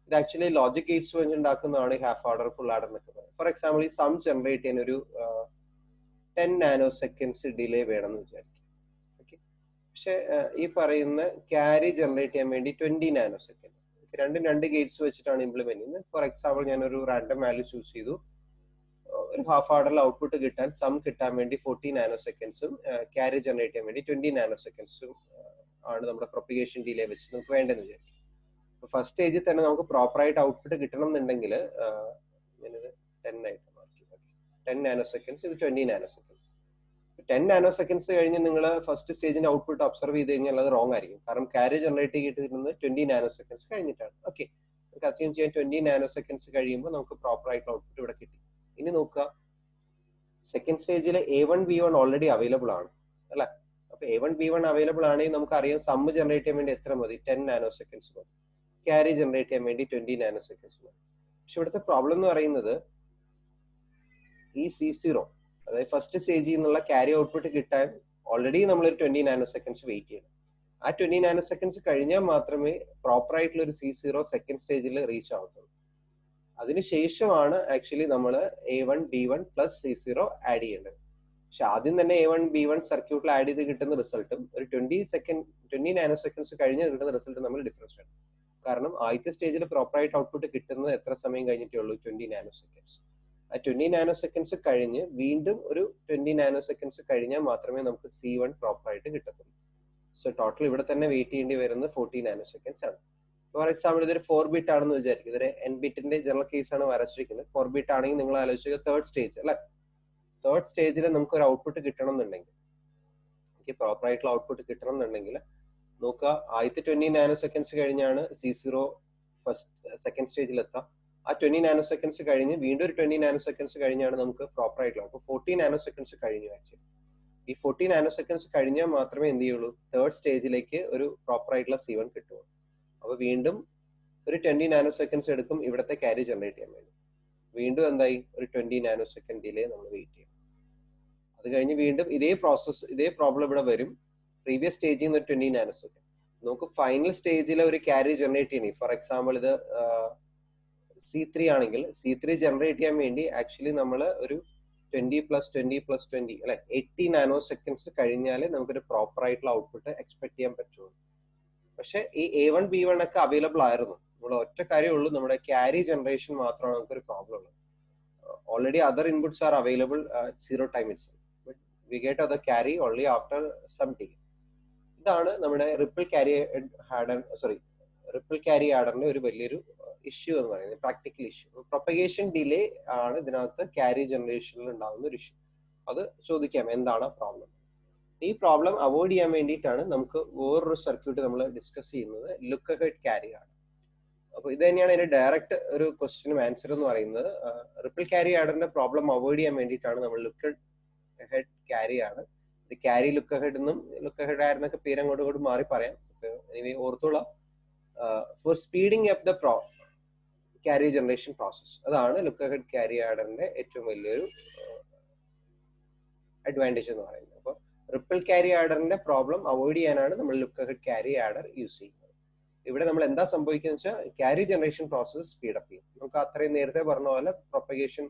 A: ഇത് ആക്ച്വലി ലോജിക് ഗേറ്റ്സ് വെച്ച് ഉണ്ടാക്കുന്നതാണ് ഈ ഹാഫ് ഓർഡർ ഫുൾ ഓർഡർ എന്നൊക്കെ പറയുന്നത്. ഫോർ എക്സാമ്പിൾ ഈ സം ജനറേറ്റ് ചെയ്യാൻ ഒരു 10 നാനോ സെക്കൻഡ്സ് ഡിലേ വേണമെന്ന് വിചാരിക്കും. ഓക്കെ, പക്ഷെ ഈ പറയുന്ന ക്യാരി ജനറേറ്റ് ചെയ്യാൻ വേണ്ടി 20 നാനോ സെക്കൻഡ്. രണ്ടും 2 ഗേറ്റ്സ് വെച്ചിട്ടാണ് ഇംപ്ലിമെന്റ് ചെയ്യുന്നത്. ഫോർ എക്സാമ്പിൾ ഞാനൊരു റാൻഡം വാല്യൂ ചൂസ് ചെയ്തു. ഒരു ഹാഫ് ഓർഡറിൽ ഔട്ട്പുട്ട് കിട്ടാൻ സം കിട്ടാൻ വേണ്ടി 40 നാനോ സെക്കൻഡ്സും ക്യാരി ജനറേറ്റ് ചെയ്യാൻ വേണ്ടി 20 നാനോ സെക്കൻഡ്സും ആണ് നമ്മുടെ പ്രൊപ്പഗേഷൻ ഡിലേ വെച്ച് നമുക്ക് വേണ്ടതെന്ന് വിചാരിക്കും. ഫസ്റ്റ് സ്റ്റേജിൽ തന്നെ നമുക്ക് പ്രോപ്പറായിട്ട് ഔട്ട്പുട്ട് കിട്ടണം എന്നുണ്ടെങ്കിൽ ഞാനിത് 10 ആയിട്ട് മാറ്റി. 10 നാനോ സെക്കൻഡ്സ്, ഇത് 20 നാനോ സെക്കൻഡ്സ്. 10 നാനോ സെക്കൻഡ്സ് കഴിഞ്ഞ് നിങ്ങൾ ഫസ്റ്റ് സ്റ്റേജിന്റെ ഔട്ട്പുട്ട് ഒബ്സർവ് ചെയ്ത് കഴിഞ്ഞാൽ അത് റോങ് ആയിരിക്കും. കാരണം ക്യാരി ജനറേറ്റ് ചെയ്തിരുന്നത് 20 നാനോ സെക്കൻഡ്സ് കഴിഞ്ഞിട്ടാണ്. ഓക്കെ, നമുക്ക് അസ്യൂം ചെയ്യാൻ 20 നാനോ സെക്കൻഡ്സ് കഴിയുമ്പോൾ നമുക്ക് പ്രോപ്പറായിട്ടുള്ള ഔട്ട്പുട്ട് ഇവിടെ കിട്ടി. ഇനി നോക്കുക, സെക്കൻഡ് സ്റ്റേജിൽ A1 B1 ഓൾറെഡി അവൈലബിൾ ആണ് അല്ലെ? അപ്പൊ A1 B1 അവൈലബിൾ ആണെങ്കിൽ നമുക്കറിയാം സമ്മ് ജനറേറ്റ് ചെയ്യാൻ വേണ്ടി എത്ര മതി? 10 നാനോ സെക്കൻഡ്സ് മതി. ക്യാരി ജനറേറ്റ് ചെയ്യാൻ വേണ്ടി 20 നാനോ സെക്കൻഡ്സ് മതി. പക്ഷെ ഇവിടുത്തെ പ്രോബ്ലം എന്ന് പറയുന്നത് ഈ C0, അതായത് ഫസ്റ്റ് സ്റ്റേജിൽ നിന്നുള്ള ക്യാരി ഔട്ട്പുട്ട് കിട്ടാൻ ഓൾറെഡി നമ്മളൊരു 20 നാനോ സെക്കൻഡ്സ് വെയിറ്റ് ചെയ്യണം. ആ 20 നാനോ സെക്കൻഡ്സ് കഴിഞ്ഞാൽ മാത്രമേ പ്രോപ്പർ ആയിട്ടുള്ള ഒരു C0 സെക്കൻഡ് സ്റ്റേജിൽ റീച്ച് ആവത്തുള്ളൂ. അതിനുശേഷമാണ് ആക്ച്വലി നമ്മൾ A1 B1 plus C0 add ചെയ്യേണ്ടത്. പക്ഷെ ആദ്യം തന്നെ A1 B1 സർക്യൂട്ടിൽ ആഡ് ചെയ്ത് കിട്ടുന്ന റിസൾട്ടും ഒരു 20 നാനോ സെക്കൻഡ്സ് കഴിഞ്ഞ് കിട്ടുന്ന റിസൾട്ടും നമ്മൾ ഡിഫറൻസ് ആണ്. കാരണം ആദ്യത്തെ സ്റ്റേജിൽ പ്രോപ്പറായിട്ട് ഔട്ട്പുട്ട് കിട്ടുന്നത് എത്ര സമയം കഴിഞ്ഞിട്ടേ ഉള്ളൂ? 20 നാനോ സെക്കൻഡ്സ്. ആ 20 നാനോ സെക്കൻഡ്സ് കഴിഞ്ഞ് വീണ്ടും ഒരു 20 നാനോ സെക്കൻഡ്സ് കഴിഞ്ഞാൽ മാത്രമേ നമുക്ക് C1 പ്രോപ്പറായിട്ട് കിട്ടത്തുള്ളൂ. സോ ടോട്ടൽ ഇവിടെ തന്നെ വെയിറ്റ് ചെയ്യേണ്ടി വരുന്നത് 40 നാനോ സെക്കൻഡ്സ് ആണ്. ഫോർ എക്സാമ്പിൾ ഇതൊരു 4 ബിറ്റ് ആണെന്ന് വിചാരിക്കും. ഇതൊരു N ബിറ്റിന്റെ ജനറൽ കേസ് ആണ് വരച്ചിരിക്കുന്നത്. 4 ബിറ്റ് ആണെങ്കിൽ നിങ്ങൾ ആലോചിക്കുക തേർഡ് സ്റ്റേജ് അല്ലെ? തേർഡ് സ്റ്റേജിൽ നമുക്ക് ഒരു ഔട്ട്പുട്ട് കിട്ടണം എന്നുണ്ടെങ്കിൽ, എനിക്ക് പ്രോപ്പർ ആയിട്ടുള്ള ഔട്ട്പുട്ട് കിട്ടണം എന്നുണ്ടെങ്കിൽ നോക്കുക, ആദ്യത്തെ 20 നാനോ സെക്കൻഡ്സ് കഴിഞ്ഞാണ് C0 ഫസ്റ്റ് സെക്കൻഡ് സ്റ്റേജിൽ എത്താം. ആ 20 നാനോ സെക്കൻഡ്സ് കഴിഞ്ഞ് വീണ്ടും ഒരു 20 നാനോ സെക്കൻഡ്സ് കഴിഞ്ഞാണ് നമുക്ക് പ്രോപ്പർ ആയിട്ടുള്ള, അപ്പോൾ 40 നാനോ സെക്കൻഡ്സ് കഴിഞ്ഞു. ആക്ച്വലി ഈ 40 നാനോ സെക്കൻഡ്സ് കഴിഞ്ഞാൽ മാത്രമേ എന്ത് ചെയ്യുള്ളൂ? തേർഡ് സ്റ്റേജിലേക്ക് ഒരു പ്രോപ്പർ ആയിട്ടുള്ള C1 കിട്ടുള്ളൂ. അപ്പൊ വീണ്ടും ഒരു 20 നാനോ സെക്കൻഡ്സ് എടുക്കും ഇവിടുത്തെ ക്യാരി ജനറേറ്റ് ചെയ്യാൻ വേണ്ടി. വീണ്ടും എന്തായി? ഒരു 20 നാനോ സെക്കൻഡ് ഡിലേ നമ്മൾ വെയിറ്റ് ചെയ്യും. അത് കഴിഞ്ഞ് വീണ്ടും ഇതേ പ്രോസസ്, ഇതേ പ്രോബ്ലം ഇവിടെ വരും. പ്രീവിയസ് സ്റ്റേജിൽ നിന്ന് 20 നാനോ സെക്കൻഡ് നമുക്ക് ഫൈനൽ സ്റ്റേജിൽ ഒരു ക്യാരി ജനറേറ്റ് ചെയ്യണം. ഫോർ എക്സാമ്പിൾ ഇത് C3 ആണെങ്കിൽ C3 ജനറേറ്റ് ചെയ്യാൻ വേണ്ടി ആക്ച്വലി നമ്മൾ ഒരു 20 പ്ലസ് 20 പ്ലസ് 20 അല്ലെ 80 നാനോ സെക്കൻഡ്സ് കഴിഞ്ഞാലേ നമുക്കൊരു പ്രോപ്പർ ആയിട്ടുള്ള ഔട്ട്പുട്ട് എക്സ്പെക്ട് ചെയ്യാൻ പറ്റുള്ളൂ. പക്ഷെ ഈ A1 B1 ഒക്കെ അവൈലബിൾ ആയിരുന്നു. നമ്മൾ ഒറ്റ കാര്യമുള്ളൂ, നമ്മുടെ ക്യാരി ജനറേഷൻ മാത്രമാണ് നമുക്കൊരു പ്രോബ്ലം ഉള്ളത്. Already other inputs are available 0 time itself, but we get other carry only after some time. ഇതാണ് നമ്മുടെ റിപ്പിൾ ക്യാരി ആഡറിന്റെ ഒരു വലിയൊരു ഇഷ്യൂ എന്ന് പറയുന്നത്, പ്രാക്ടിക്കൽ ഇഷ്യൂ. പ്രൊപ്പഗേഷൻ ഡിലേ ആണ് ഇതിനകത്ത് ക്യാരി ജനറേഷനിൽ ഉണ്ടാകുന്ന ഒരു ഇഷ്യൂ. അത് ചോദിക്കാം, എന്താണ് പ്രോബ്ലം? ഈ പ്രോബ്ലം അവോയ്ഡ് ചെയ്യാൻ വേണ്ടിയിട്ടാണ് നമുക്ക് വേറൊരു സർക്യൂട്ട് നമ്മൾ ഡിസ്കസ് ചെയ്യുന്നത്, ലുക്ക് അഹെഡ് ക്യാരി ആണ്. അപ്പോൾ ഇത് തന്നെയാണ് അതിന്റെ ഡയറക്റ്റ് ഒരു ക്വസ്റ്റ്യനും ആൻസർ എന്ന് പറയുന്നത്. റിപ്പിൾ ക്യാരി ആഡറിന്റെ പ്രോബ്ലം അവോയ്ഡ് ചെയ്യാൻ വേണ്ടിയിട്ടാണ് നമ്മൾ ലുക്ക് അഹെഡ് ക്യാരി ആണ്. ഇത് ക്യാരി ലുക്ക് അഹെഡ് എന്നും ലുക്ക് അഹെഡ് ആയിരുന്നൊക്കെ പേര് അങ്ങോട്ടും ഇങ്ങോട്ടും മാറി പറയാം. എനിവേ ഓർത്തോളാം, for speeding up the carry generation process, അതാണ് ലുക്ക് അഹെഡ് ക്യാരി ആഡറിന്റെ ഏറ്റവും വലിയൊരു അഡ്വാൻറ്റേജ് എന്ന് പറയുന്നത്. അപ്പോൾ റിപ്പിൾ ക്യാരി ആഡറിന്റെ പ്രോബ്ലം അവോയ്ഡ് ചെയ്യാനാണ് നമ്മൾ look ahead carry adder use ചെയ്യുന്നത്. ഇവിടെ നമ്മൾ എന്താ സംഭവിക്കുന്നത് വെച്ചാൽ ക്യാരി ജനറേഷൻ പ്രോസസ് സ്പീഡപ്പ് ചെയ്യും. നമുക്ക് അത്രയും നേരത്തെ പറഞ്ഞ പോലെ പ്രൊപ്പഗേഷൻ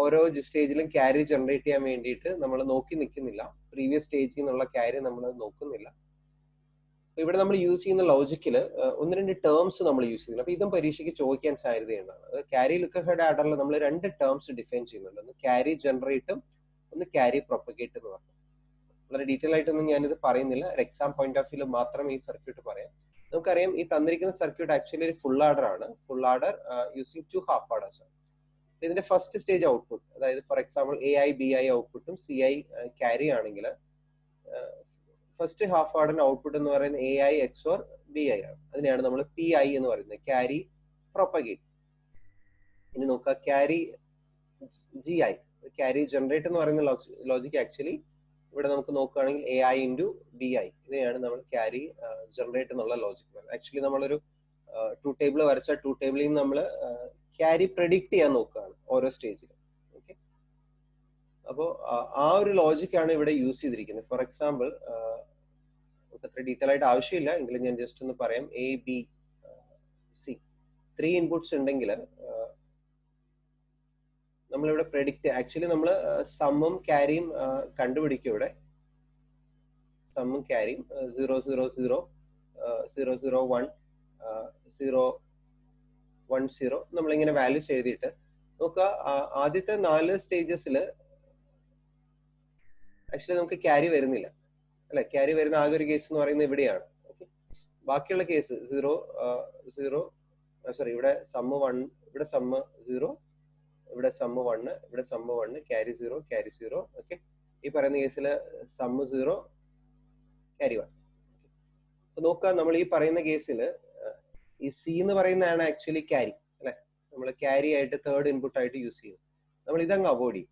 A: ഓരോ സ്റ്റേജിലും ക്യാരി ജനറേറ്റ് ചെയ്യാൻ വേണ്ടിയിട്ട് നമ്മൾ നോക്കി നിൽക്കുന്നില്ല. പ്രീവിയസ് സ്റ്റേജിൽ നിന്നുള്ള ക്യാരി നമ്മൾ നോക്കുന്നില്ല. ഇവിടെ നമ്മൾ യൂസ് ചെയ്യുന്ന ലോജിക്കില് 1-2 ടേംസ് നമ്മൾ യൂസ് ചെയ്യുന്നത്. അപ്പൊ ഇതും പരീക്ഷയ്ക്ക് ചോദിക്കാൻ സാധ്യതയുണ്ടാണ്. അത് ക്യാരി ലുക്ക് അഹെഡ് ആഡറിൽ നമ്മൾ 2 ടേംസ് ഡിഫൈൻ ചെയ്യുന്നുണ്ട്. ഒന്ന് ക്യാരി ജനറേറ്റും ഒന്ന് ക്യാരി പ്രൊപ്പഗേറ്റ് എന്ന് പറഞ്ഞു. വളരെ ഡീറ്റെയിൽ ആയിട്ടൊന്നും ഞാനിത് പറയുന്നില്ല. ഒരു എക്സാം പോയിന്റ് ഓഫ് വ്യൂ മാത്രം ഈ സർക്യൂട്ട് പറയാം. നമുക്കറിയാം ഈ തന്നിരിക്കുന്ന സർക്യൂട്ട് ആക്ച്വലി ഒരു ഫുൾ ആഡർ ആണ്. ഫുൾ ആഡർ യൂസിങ് 2 ഹാഫ് ആഡേഴ്സ് ആണ്. ഇതിന്റെ ഫസ്റ്റ് സ്റ്റേജ് ഔട്ട്പുട്ട്, അതായത് ഫോർ എക്സാമ്പിൾ AI BI ഔട്ട്പുട്ടും CI ക്യാരി ആണെങ്കിൽ ഫസ്റ്റ് ഹാഫ് ആഡറിന്റെ ഔട്ട്പുട്ട് എന്ന് പറയുന്നത് AI XOR BI ആണ്. അതിനെയാണ് നമ്മൾ PI എന്ന് പറയുന്നത്, ക്യാരി പ്രൊപ്പഗേറ്റ്. ഇനി നോക്കുക ക്യാരി GI, ക്യാരി ജനറേറ്റ് എന്ന് പറയുന്ന ലോജിക് ആക്ച്വലി ഇവിടെ നമുക്ക് നോക്കുകയാണെങ്കിൽ AI ഇൻറ്റു BI, ഇതിനെയാണ് നമ്മൾ ക്യാരി ജനറേറ്റ് എന്നുള്ള ലോജിക് പറയുന്നത്. ആക്ച്വലി നമ്മളൊരു 2 ടേബിൾ വരച്ച 2 ടേബിളിൽ നിന്ന് നമ്മൾ ക്യാരി പ്രെഡിക്റ്റ് ചെയ്യാൻ നോക്കുകയാണ് ഓരോ സ്റ്റേജിലും. ഓക്കെ, അപ്പോൾ ആ ഒരു ലോജിക്കാണ് ഇവിടെ യൂസ് ചെയ്തിരിക്കുന്നത്. ഫോർ എക്സാമ്പിൾ നമുക്ക് അത്ര ഡീറ്റെയിൽ ആയിട്ട് ആവശ്യമില്ല എങ്കിലും ഞാൻ ജസ്റ്റ് ഒന്ന് പറയാം. ABC 3 ഇൻപുട്സ് ഉണ്ടെങ്കിൽ നമ്മളിവിടെ പ്രെഡിക്റ്റ്, ആക്ച്വലി നമ്മൾ സമ്മും ക്യാരിയും കണ്ടുപിടിക്കും. ഇവിടെ സമ്മും ക്യാരിയും 0 0 0 0 0 1 0 1 0 നമ്മളിങ്ങനെ വാല്യൂസ് എഴുതിയിട്ട് നോക്കുക. ആദ്യത്തെ 4 സ്റ്റേജസിൽ ആക്ച്വലി നമുക്ക് ക്യാരി വരുന്നില്ല അല്ലെ. ക്യാരി വരുന്ന ആകെ ഒരു കേസ് എന്ന് പറയുന്നത് ഇവിടെയാണ്. ഓക്കെ, ബാക്കിയുള്ള കേസ് 0 0 സോറി ഇവിടെ സമ്മ് 1, ഇവിടെ സമ്മ് 0, ഇവിടെ സമ്മ് 1, ഇവിടെ സമ്മ് 1, ക്യാരി 0 ക്യാരി 0. ഓക്കെ, ഈ പറയുന്ന കേസിൽ സമ്മ് 0 ക്യാരി 1. അപ്പൊ നോക്കുക, നമ്മൾ ഈ പറയുന്ന കേസിൽ ഈ സി എന്ന് പറയുന്നതാണ് ആക്ച്വലി ക്യാരി അല്ലെ. നമ്മൾ ക്യാരി ആയിട്ട് തേർഡ് ഇൻപുട്ട് ആയിട്ട് യൂസ് ചെയ്യും. നമ്മൾ ഇതങ്ങ് അവോയ്ഡ് ചെയ്യും.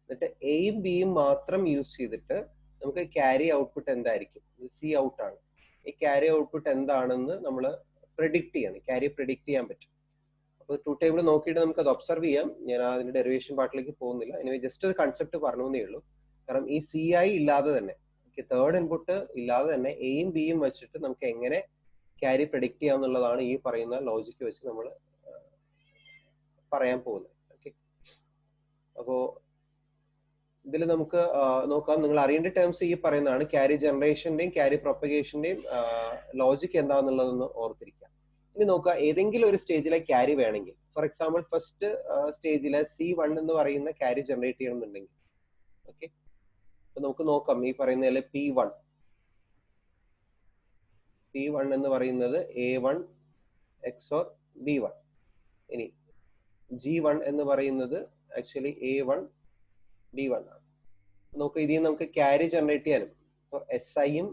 A: എന്നിട്ട് എയും ബിയും മാത്രം യൂസ് ചെയ്തിട്ട് നമുക്ക് ക്യാരി ഔട്ട്പുട്ട് എന്തായിരിക്കും, സി ഔട്ട് ആണ്. ഈ ക്യാരി ഔട്ട്പുട്ട് എന്താണെന്ന് നമ്മൾ പ്രെഡിക്റ്റ് ചെയ്യണം. ക്യാരി പ്രെഡിക്റ്റ് ചെയ്യാൻ പറ്റും. അപ്പോൾ 2 ടേബിൾ നോക്കിയിട്ട് നമുക്ക് അത് ഒബ്സർവ് ചെയ്യാം. ഞാൻ അതിന്റെ ഡെറിവേഷൻ പാർട്ടിലേക്ക് പോകുന്നില്ല. എനിവേ ജസ്റ്റ് ഒരു കൺസെപ്റ്റ് പറഞ്ഞേ ഉള്ളൂ. കാരണം ഈ CI ഇല്ലാതെ തന്നെ, തേർഡ് ഇൻപുട്ട് ഇല്ലാതെ തന്നെ എയും ബിയും വെച്ചിട്ട് നമുക്ക് എങ്ങനെ ക്യാരി പ്രെഡിക്റ്റ് ചെയ്യാന്നുള്ളതാണ് ഈ പറയുന്ന ലോജിക്ക് വെച്ച് നമ്മൾ പറയാൻ പോകുന്നത്. ഓക്കെ, അപ്പോ ഇതിൽ നമുക്ക് നോക്കാം. നിങ്ങൾ അറിയേണ്ട ടേംസ് ഈ പറയുന്നതാണ്. ക്യാരി ജനറേഷന്റെയും ക്യാരി പ്രൊപ്പഗേഷന്റെയും ലോജിക് എന്താണെന്നുള്ളതൊന്ന് ഓർത്തിരിക്കാം. ഇനി നോക്കുക, ഏതെങ്കിലും ഒരു സ്റ്റേജിലെ ക്യാരി വേണമെങ്കിൽ, ഫോർ എക്സാമ്പിൾ ഫസ്റ്റ് സ്റ്റേജിലെ C1 എന്ന് പറയുന്ന ക്യാരി ജനറേറ്റ് ചെയ്യണമെന്നുണ്ടെങ്കിൽ, ഓക്കെ, അപ്പൊ നമുക്ക് നോക്കാം. ഈ പറയുന്നതിൽ P1 എന്ന് പറയുന്നത് A1 XOR B1. ഇനി G1 എന്ന് പറയുന്നത് ആക്ച്വലി A1 B1 ആണ്. നോക്കുക, ഇതിൽ നമുക്ക് ക്യാരി ജനറേറ്റ് ചെയ്യാനും SIയും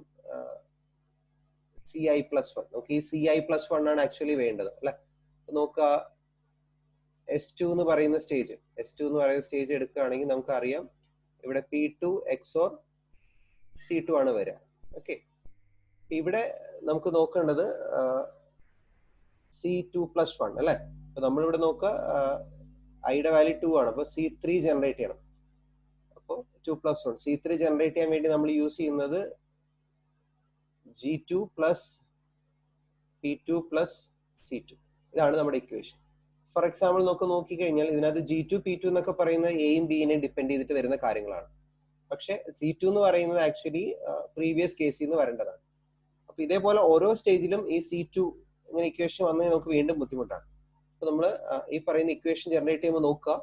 A: CI+1, നമുക്ക് ഈ CI+1 ആണ് ആക്ച്വലി വേണ്ടത് അല്ലെ. നോക്കുക, S2 എന്ന് പറയുന്ന സ്റ്റേജ് എടുക്കുകയാണെങ്കിൽ നമുക്ക് അറിയാം ഇവിടെ P2 XOR C2 ആണ് വരിക. ഓക്കെ, ഇവിടെ നമുക്ക് നോക്കേണ്ടത് C2+1 അല്ലെ. അപ്പൊ നമ്മളിവിടെ നോക്കുക ഐയുടെ വാല്യൂ 2 ആണ്. അപ്പൊ C3 ജനറേറ്റ് ചെയ്യണം. അപ്പോൾ 2+1 C3 ജനറേറ്റ് ചെയ്യാൻ വേണ്ടി നമ്മൾ യൂസ് ചെയ്യുന്നത് G2 plus P2 plus C2. ഇതാണ് നമ്മുടെ ഇക്വേഷൻ. ഫോർ എക്സാമ്പിൾ നമുക്ക് നോക്കിക്കഴിഞ്ഞാൽ ഇതിനകത്ത് G2 P2 എന്നൊക്കെ പറയുന്നത് എയും ബിനെ ഡിപ്പെൻഡ് ചെയ്തിട്ട് വരുന്ന കാര്യങ്ങളാണ്. പക്ഷെ C2 എന്ന് പറയുന്നത് ആക്ച്വലി പ്രീവിയസ് കേസിൽ നിന്ന് വരേണ്ടതാണ്. അപ്പൊ ഇതേപോലെ ഓരോ സ്റ്റേജിലും ഈ C2 ഇങ്ങനെ ഇക്വേഷൻ വന്നാൽ നമുക്ക് വീണ്ടും ബുദ്ധിമുട്ടാണ്. അപ്പൊ നമ്മൾ ഈ പറയുന്ന ഇക്വേഷൻ ജനറേറ്റ് ചെയ്യുമ്പോൾ നോക്കുക,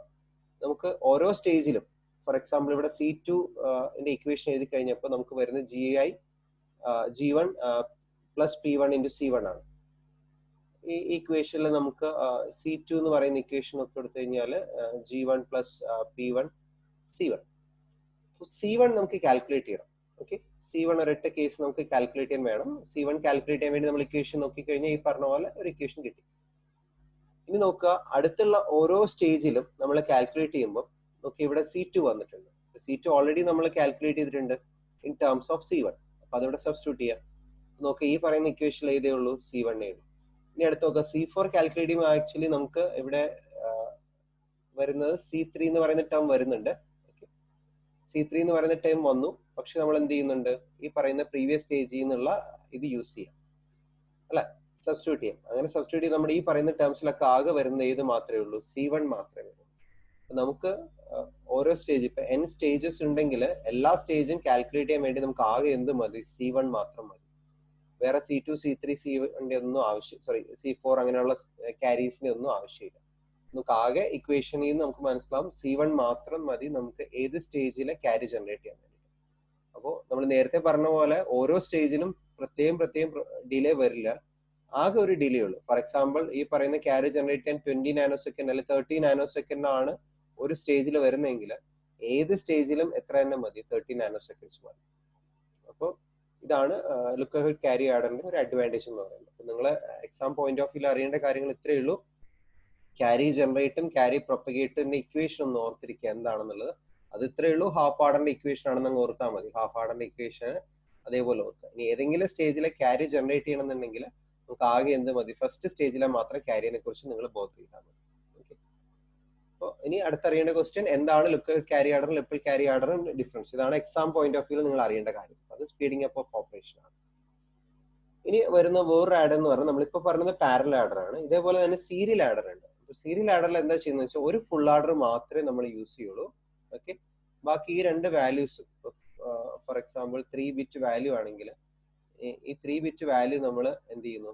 A: നമുക്ക് ഓരോ സ്റ്റേജിലും ഫോർ എക്സാമ്പിൾ ഇവിടെ C2 ഇക്വേഷൻ എഴുതി കഴിഞ്ഞപ്പോൾ നമുക്ക് വരുന്ന G1 plus P1 into C1 ആണ്. ഈ ഇക്വേഷനിൽ നമുക്ക് C2 എന്ന് പറയുന്ന ഇക്വേഷൻ ഒക്കെ എടുത്തു കഴിഞ്ഞാൽ G1 plus P1 C1. C1 നമുക്ക് കാൽക്കുലേറ്റ് ചെയ്യണം. ഓക്കെ, C1 ഒരൊറ്റ കേസ് നമുക്ക് കാൽക്കുലേറ്റ് ചെയ്യാൻ വേണം. C1 കാൽക്കുലേറ്റ് ചെയ്യാൻ വേണ്ടി നമ്മൾ ഇക്വേഷൻ നോക്കിക്കഴിഞ്ഞാൽ ഈ പറഞ്ഞ പോലെ ഒരു ഇക്വേഷൻ കിട്ടി. ഇനി നോക്കുക, അടുത്തുള്ള ഓരോ സ്റ്റേജിലും നമ്മൾ കാൽക്കുലേറ്റ് ചെയ്യുമ്പോൾ നോക്കി ഇവിടെ C2 വന്നിട്ടുണ്ട്. C2 ഓൾറെഡി നമ്മൾ കാൽക്കുലേറ്റ് ചെയ്തിട്ടുണ്ട് ഇൻ ടേംസ് ഓഫ് C1. അപ്പൊ അതിവിടെ സബ്സ്റ്റിറ്റ്യൂട്ട് ചെയ്യാം. നോക്കുക, ഈ പറയുന്ന ഇക്വേഷൻ എഴുതേ ഉള്ളൂ C1 എഴുതി. ഇനി അടുത്ത് നോക്കുക, C4 കാൽക്കുലേറ്റ് ചെയ്യുമ്പോൾ ആക്ച്വലി നമുക്ക് ഇവിടെ വരുന്നത് C3 എന്ന് പറയുന്ന ടേം വരുന്നുണ്ട്. C3 എന്ന് പറയുന്ന ടേം വന്നു. പക്ഷെ നമ്മൾ എന്ത് ചെയ്യുന്നുണ്ട്, ഈ പറയുന്ന പ്രീവിയസ് സ്റ്റേജിൽ നിന്നുള്ള ഇത് യൂസ് ചെയ്യാം അല്ലെ, സബ്സ്റ്റിറ്റ്യൂട്ട് ചെയ്യാം. അങ്ങനെ സബ്സ്റ്റിറ്റ്യൂട്ട് ചെയ്ത് നമ്മുടെ ഈ പറയുന്ന ടേംസിലൊക്കെ ആകെ വരുന്ന ഏത് മാത്രമേ ഉള്ളൂ, C1 മാത്രമേ ഉള്ളൂ. നമുക്ക് ഓരോ സ്റ്റേജ്, ഇപ്പൊ N സ്റ്റേജസ് ഉണ്ടെങ്കിൽ എല്ലാ സ്റ്റേജും കാൽക്കുലേറ്റ് ചെയ്യാൻ വേണ്ടി നമുക്ക് ആകെ എന്ത് മതി, C1 മാത്രം മതി. വേറെ C2 C3 C1 ഒന്നും ആവശ്യം, C4 അങ്ങനെയുള്ള ക്യാരീസിന്റെ ഒന്നും ആവശ്യമില്ല. നമുക്ക് ആകെ ഇക്വേഷനിൽ നിന്ന് നമുക്ക് മനസ്സിലാവും C1 മാത്രം മതി നമുക്ക് ഏത് സ്റ്റേജിലെ ക്യാരി ജനറേറ്റ് ചെയ്യാൻ വേണ്ടി. അപ്പോൾ നമ്മൾ നേരത്തെ പറഞ്ഞ പോലെ ഓരോ സ്റ്റേജിലും പ്രത്യേകം ഡിലേ വരില്ല. ആകെ ഒരു ഡിലേ ഉള്ളൂ. ഫോർ എക്സാമ്പിൾ ഈ പറയുന്ന ക്യാരി ജനറേറ്റ് ചെയ്യാൻ 20 നാനോ സെക്കൻഡ് അല്ലെങ്കിൽ 30 നാനോ സെക്കൻഡ് ആണ് ഒരു സ്റ്റേജിൽ വരുന്നതെങ്കിൽ ഏത് സ്റ്റേജിലും എത്ര തന്നെ മതി, 30 നാനോ സെക്കൻഡ്സ് മതി. അപ്പോൾ ഇതാണ് ലുക്ക് അഹെഡ് ക്യാരി ആഡറിന്റെ ഒരു അഡ്വാൻറ്റേജ് എന്ന് പറയുന്നത്. അപ്പൊ നിങ്ങൾ എക്സാം പോയിന്റ് ഓഫ് വ്യൂ അറിയേണ്ട കാര്യങ്ങൾ ഇത്രയേ ഉള്ളൂ. ക്യാരി ജനറേറ്റും ക്യാരി പ്രൊപ്പഗേറ്ററിന്റെ ഇക്വേഷൻ ഒന്ന് ഓർത്തിരിക്കുക എന്താണെന്നുള്ളത്. അത് ഇത്രയേ ഉള്ളൂ. ഹാഫ് ആർഡറിന്റെ ഇക്വേഷൻ ആണെന്ന് ഓർത്താൽ മതി. ഹാഫ് ആർഡറിന്റെ ഇക്വേഷൻ അതേപോലെ ഓർക്കുക. ഇനി ഏതെങ്കിലും സ്റ്റേജിലെ ക്യാരി ജനറേറ്റ് ചെയ്യണമെന്നുണ്ടെങ്കിൽ നമുക്ക് ആകെ എന്ത് മതി, ഫസ്റ്റ് സ്റ്റേജിലെ മാത്രം ക്യാരിയെ കുറിച്ച് നിങ്ങൾ ബോധ ചെയ്താൽ മതി. ഓക്കെ. അപ്പോൾ ഇനി അടുത്തറിയേണ്ട ക്വസ്റ്റ്യൻ എന്താണ് ലുക്ക് ക്യാരി ആർഡറും ലിപ്പിൾ ക്യാരി ആർഡറും ഡിഫറൻസ്. ഇതാണ് എക്സാം പോയിന്റ് ഓഫ് വ്യൂ നിങ്ങൾ അറിയേണ്ട കാര്യം. അത് സ്പീഡിംഗ് അപ്പ് ഓഫ് ഓപ്പറേഷൻ ആണ്. ഇനി വരുന്ന വേറൊരു ആഡർ എന്ന് പറഞ്ഞാൽ നമ്മളിപ്പോ പറയുന്നത് പാരലൽ ആഡർ ആണ്. ഇതേപോലെ തന്നെ സീരിയൽ ആഡർ ഉണ്ട്. സീരിയൽ ആഡറിൽ എന്താ ചെയ്യുന്നത് വെച്ചാൽ ഒരു ഫുൾ ആഡർ മാത്രമേ നമ്മൾ യൂസ് ചെയ്യുള്ളൂ. ഓക്കെ. ബാക്കി ഈ രണ്ട് values, for example 3 bit value ആണെങ്കിൽ ഈ 3 ബിറ്റ് വാല്യൂ നമ്മൾ എന്ത് ചെയ്യുന്നു,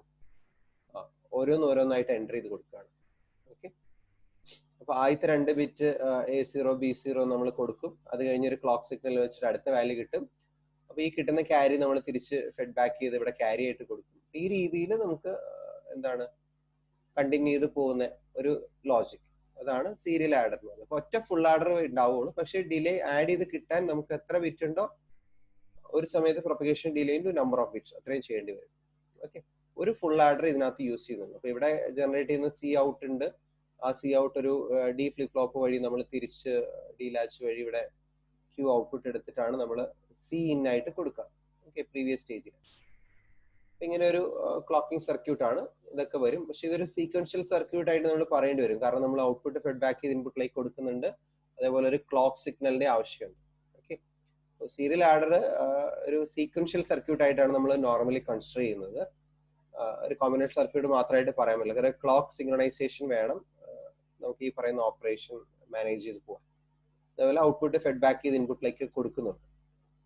A: ഓരോന്നായിട്ട് എൻ്റർ ചെയ്ത് കൊടുക്കുകയാണ്. ഓക്കെ. അപ്പൊ ആദ്യത്തെ 2 ബിറ്റ് A0 B0 നമ്മൾ കൊടുക്കും. അത് കഴിഞ്ഞൊരു ക്ലോക്ക് സിഗ്നൽ വെച്ചിട്ട് അടുത്ത വാല്യൂ കിട്ടും. അപ്പൊ ഈ കിട്ടുന്ന ക്യാരി നമ്മൾ തിരിച്ച് ഫീഡ്ബാക്ക് ചെയ്ത് ഇവിടെ ക്യാരി ആയിട്ട് കൊടുക്കും. ഈ രീതിയിൽ നമുക്ക് എന്താണ് കണ്ടിന്യൂ ചെയ്ത് പോകുന്ന ഒരു ലോജിക്. അതാണ് സീരിയൽ ആഡർ എന്ന് പറയുന്നത്. അപ്പൊ ഒറ്റ ഫുൾ ആഡർ ഉണ്ടാവുള്ളൂ. പക്ഷേ ഡിലേ ആഡ് ചെയ്ത് കിട്ടാൻ നമുക്ക് എത്ര ബിറ്റ് ഉണ്ടോ ഒരു സമയത്ത് propagation delay into number of bits അത്രയും ചെയ്യേണ്ടി വരും. ഓക്കെ. ഒരു ഫുൾ ആഡർ ഇതിനകത്ത് യൂസ് ചെയ്യുന്നുണ്ട്. അപ്പൊ ഇവിടെ ജനറേറ്റ് ചെയ്യുന്ന സി ഔട്ട് ഉണ്ട്. ആ സി ഔട്ട് ഒരു ഡി ഫ്ലിപ്പ് ഫ്ലോപ്പ് വഴി നമ്മൾ തിരിച്ച് ഡി ലാച്ച് വഴി ഇവിടെ ക്യൂ ഔട്ട്പുട്ട് എടുത്തിട്ടാണ് നമ്മൾ സി ഇൻ ആയിട്ട് കൊടുക്കുക. ഓക്കെ. പ്രീവിയസ് സ്റ്റേജിൽ ഇങ്ങനെ ഒരു ക്ലോക്കിംഗ് സർക്യൂട്ട് ആണ്. ഇതൊക്കെ വരും. പക്ഷെ ഇതൊരു സീക്വൻഷ്യൽ സർക്യൂട്ട് ആയിട്ട് നമ്മൾ പറയേണ്ടി വരും. കാരണം നമ്മൾ ഔട്ട്പുട്ട് ഫീഡ്ബാക്ക് ചെയ്ത് ഇൻപുട്ടിലേക്ക് കൊടുക്കുന്നുണ്ട്. അതേപോലെ ഒരു ക്ലോക്ക് സിഗ്നലിന്റെ ആവശ്യമുണ്ട്. ഓക്കെ. സീരിയൽ ആഡർ ഒരു സീക്വൻഷ്യൽ സർക്യൂട്ട് ആയിട്ടാണ് നമ്മൾ നോർമലി കൺസിഡർ ചെയ്യുന്നത്. ഒരു കോമ്പിനേഷൻ സർക്യൂട്ട് മാത്രമായിട്ട് പറയാൻ പറ്റില്ല. കാരണം ക്ലോക്ക് സിഗ്നലൈസേഷൻ വേണം നമുക്ക് ഈ പറയുന്ന ഓപ്പറേഷൻ മാനേജ് ചെയ്ത് പോകാം. അതേപോലെ ഔട്ട്പുട്ട് ഫീഡ്ബാക്ക് ചെയ്ത് ഇൻപുട്ടിലേക്ക് കൊടുക്കുന്നുണ്ട്.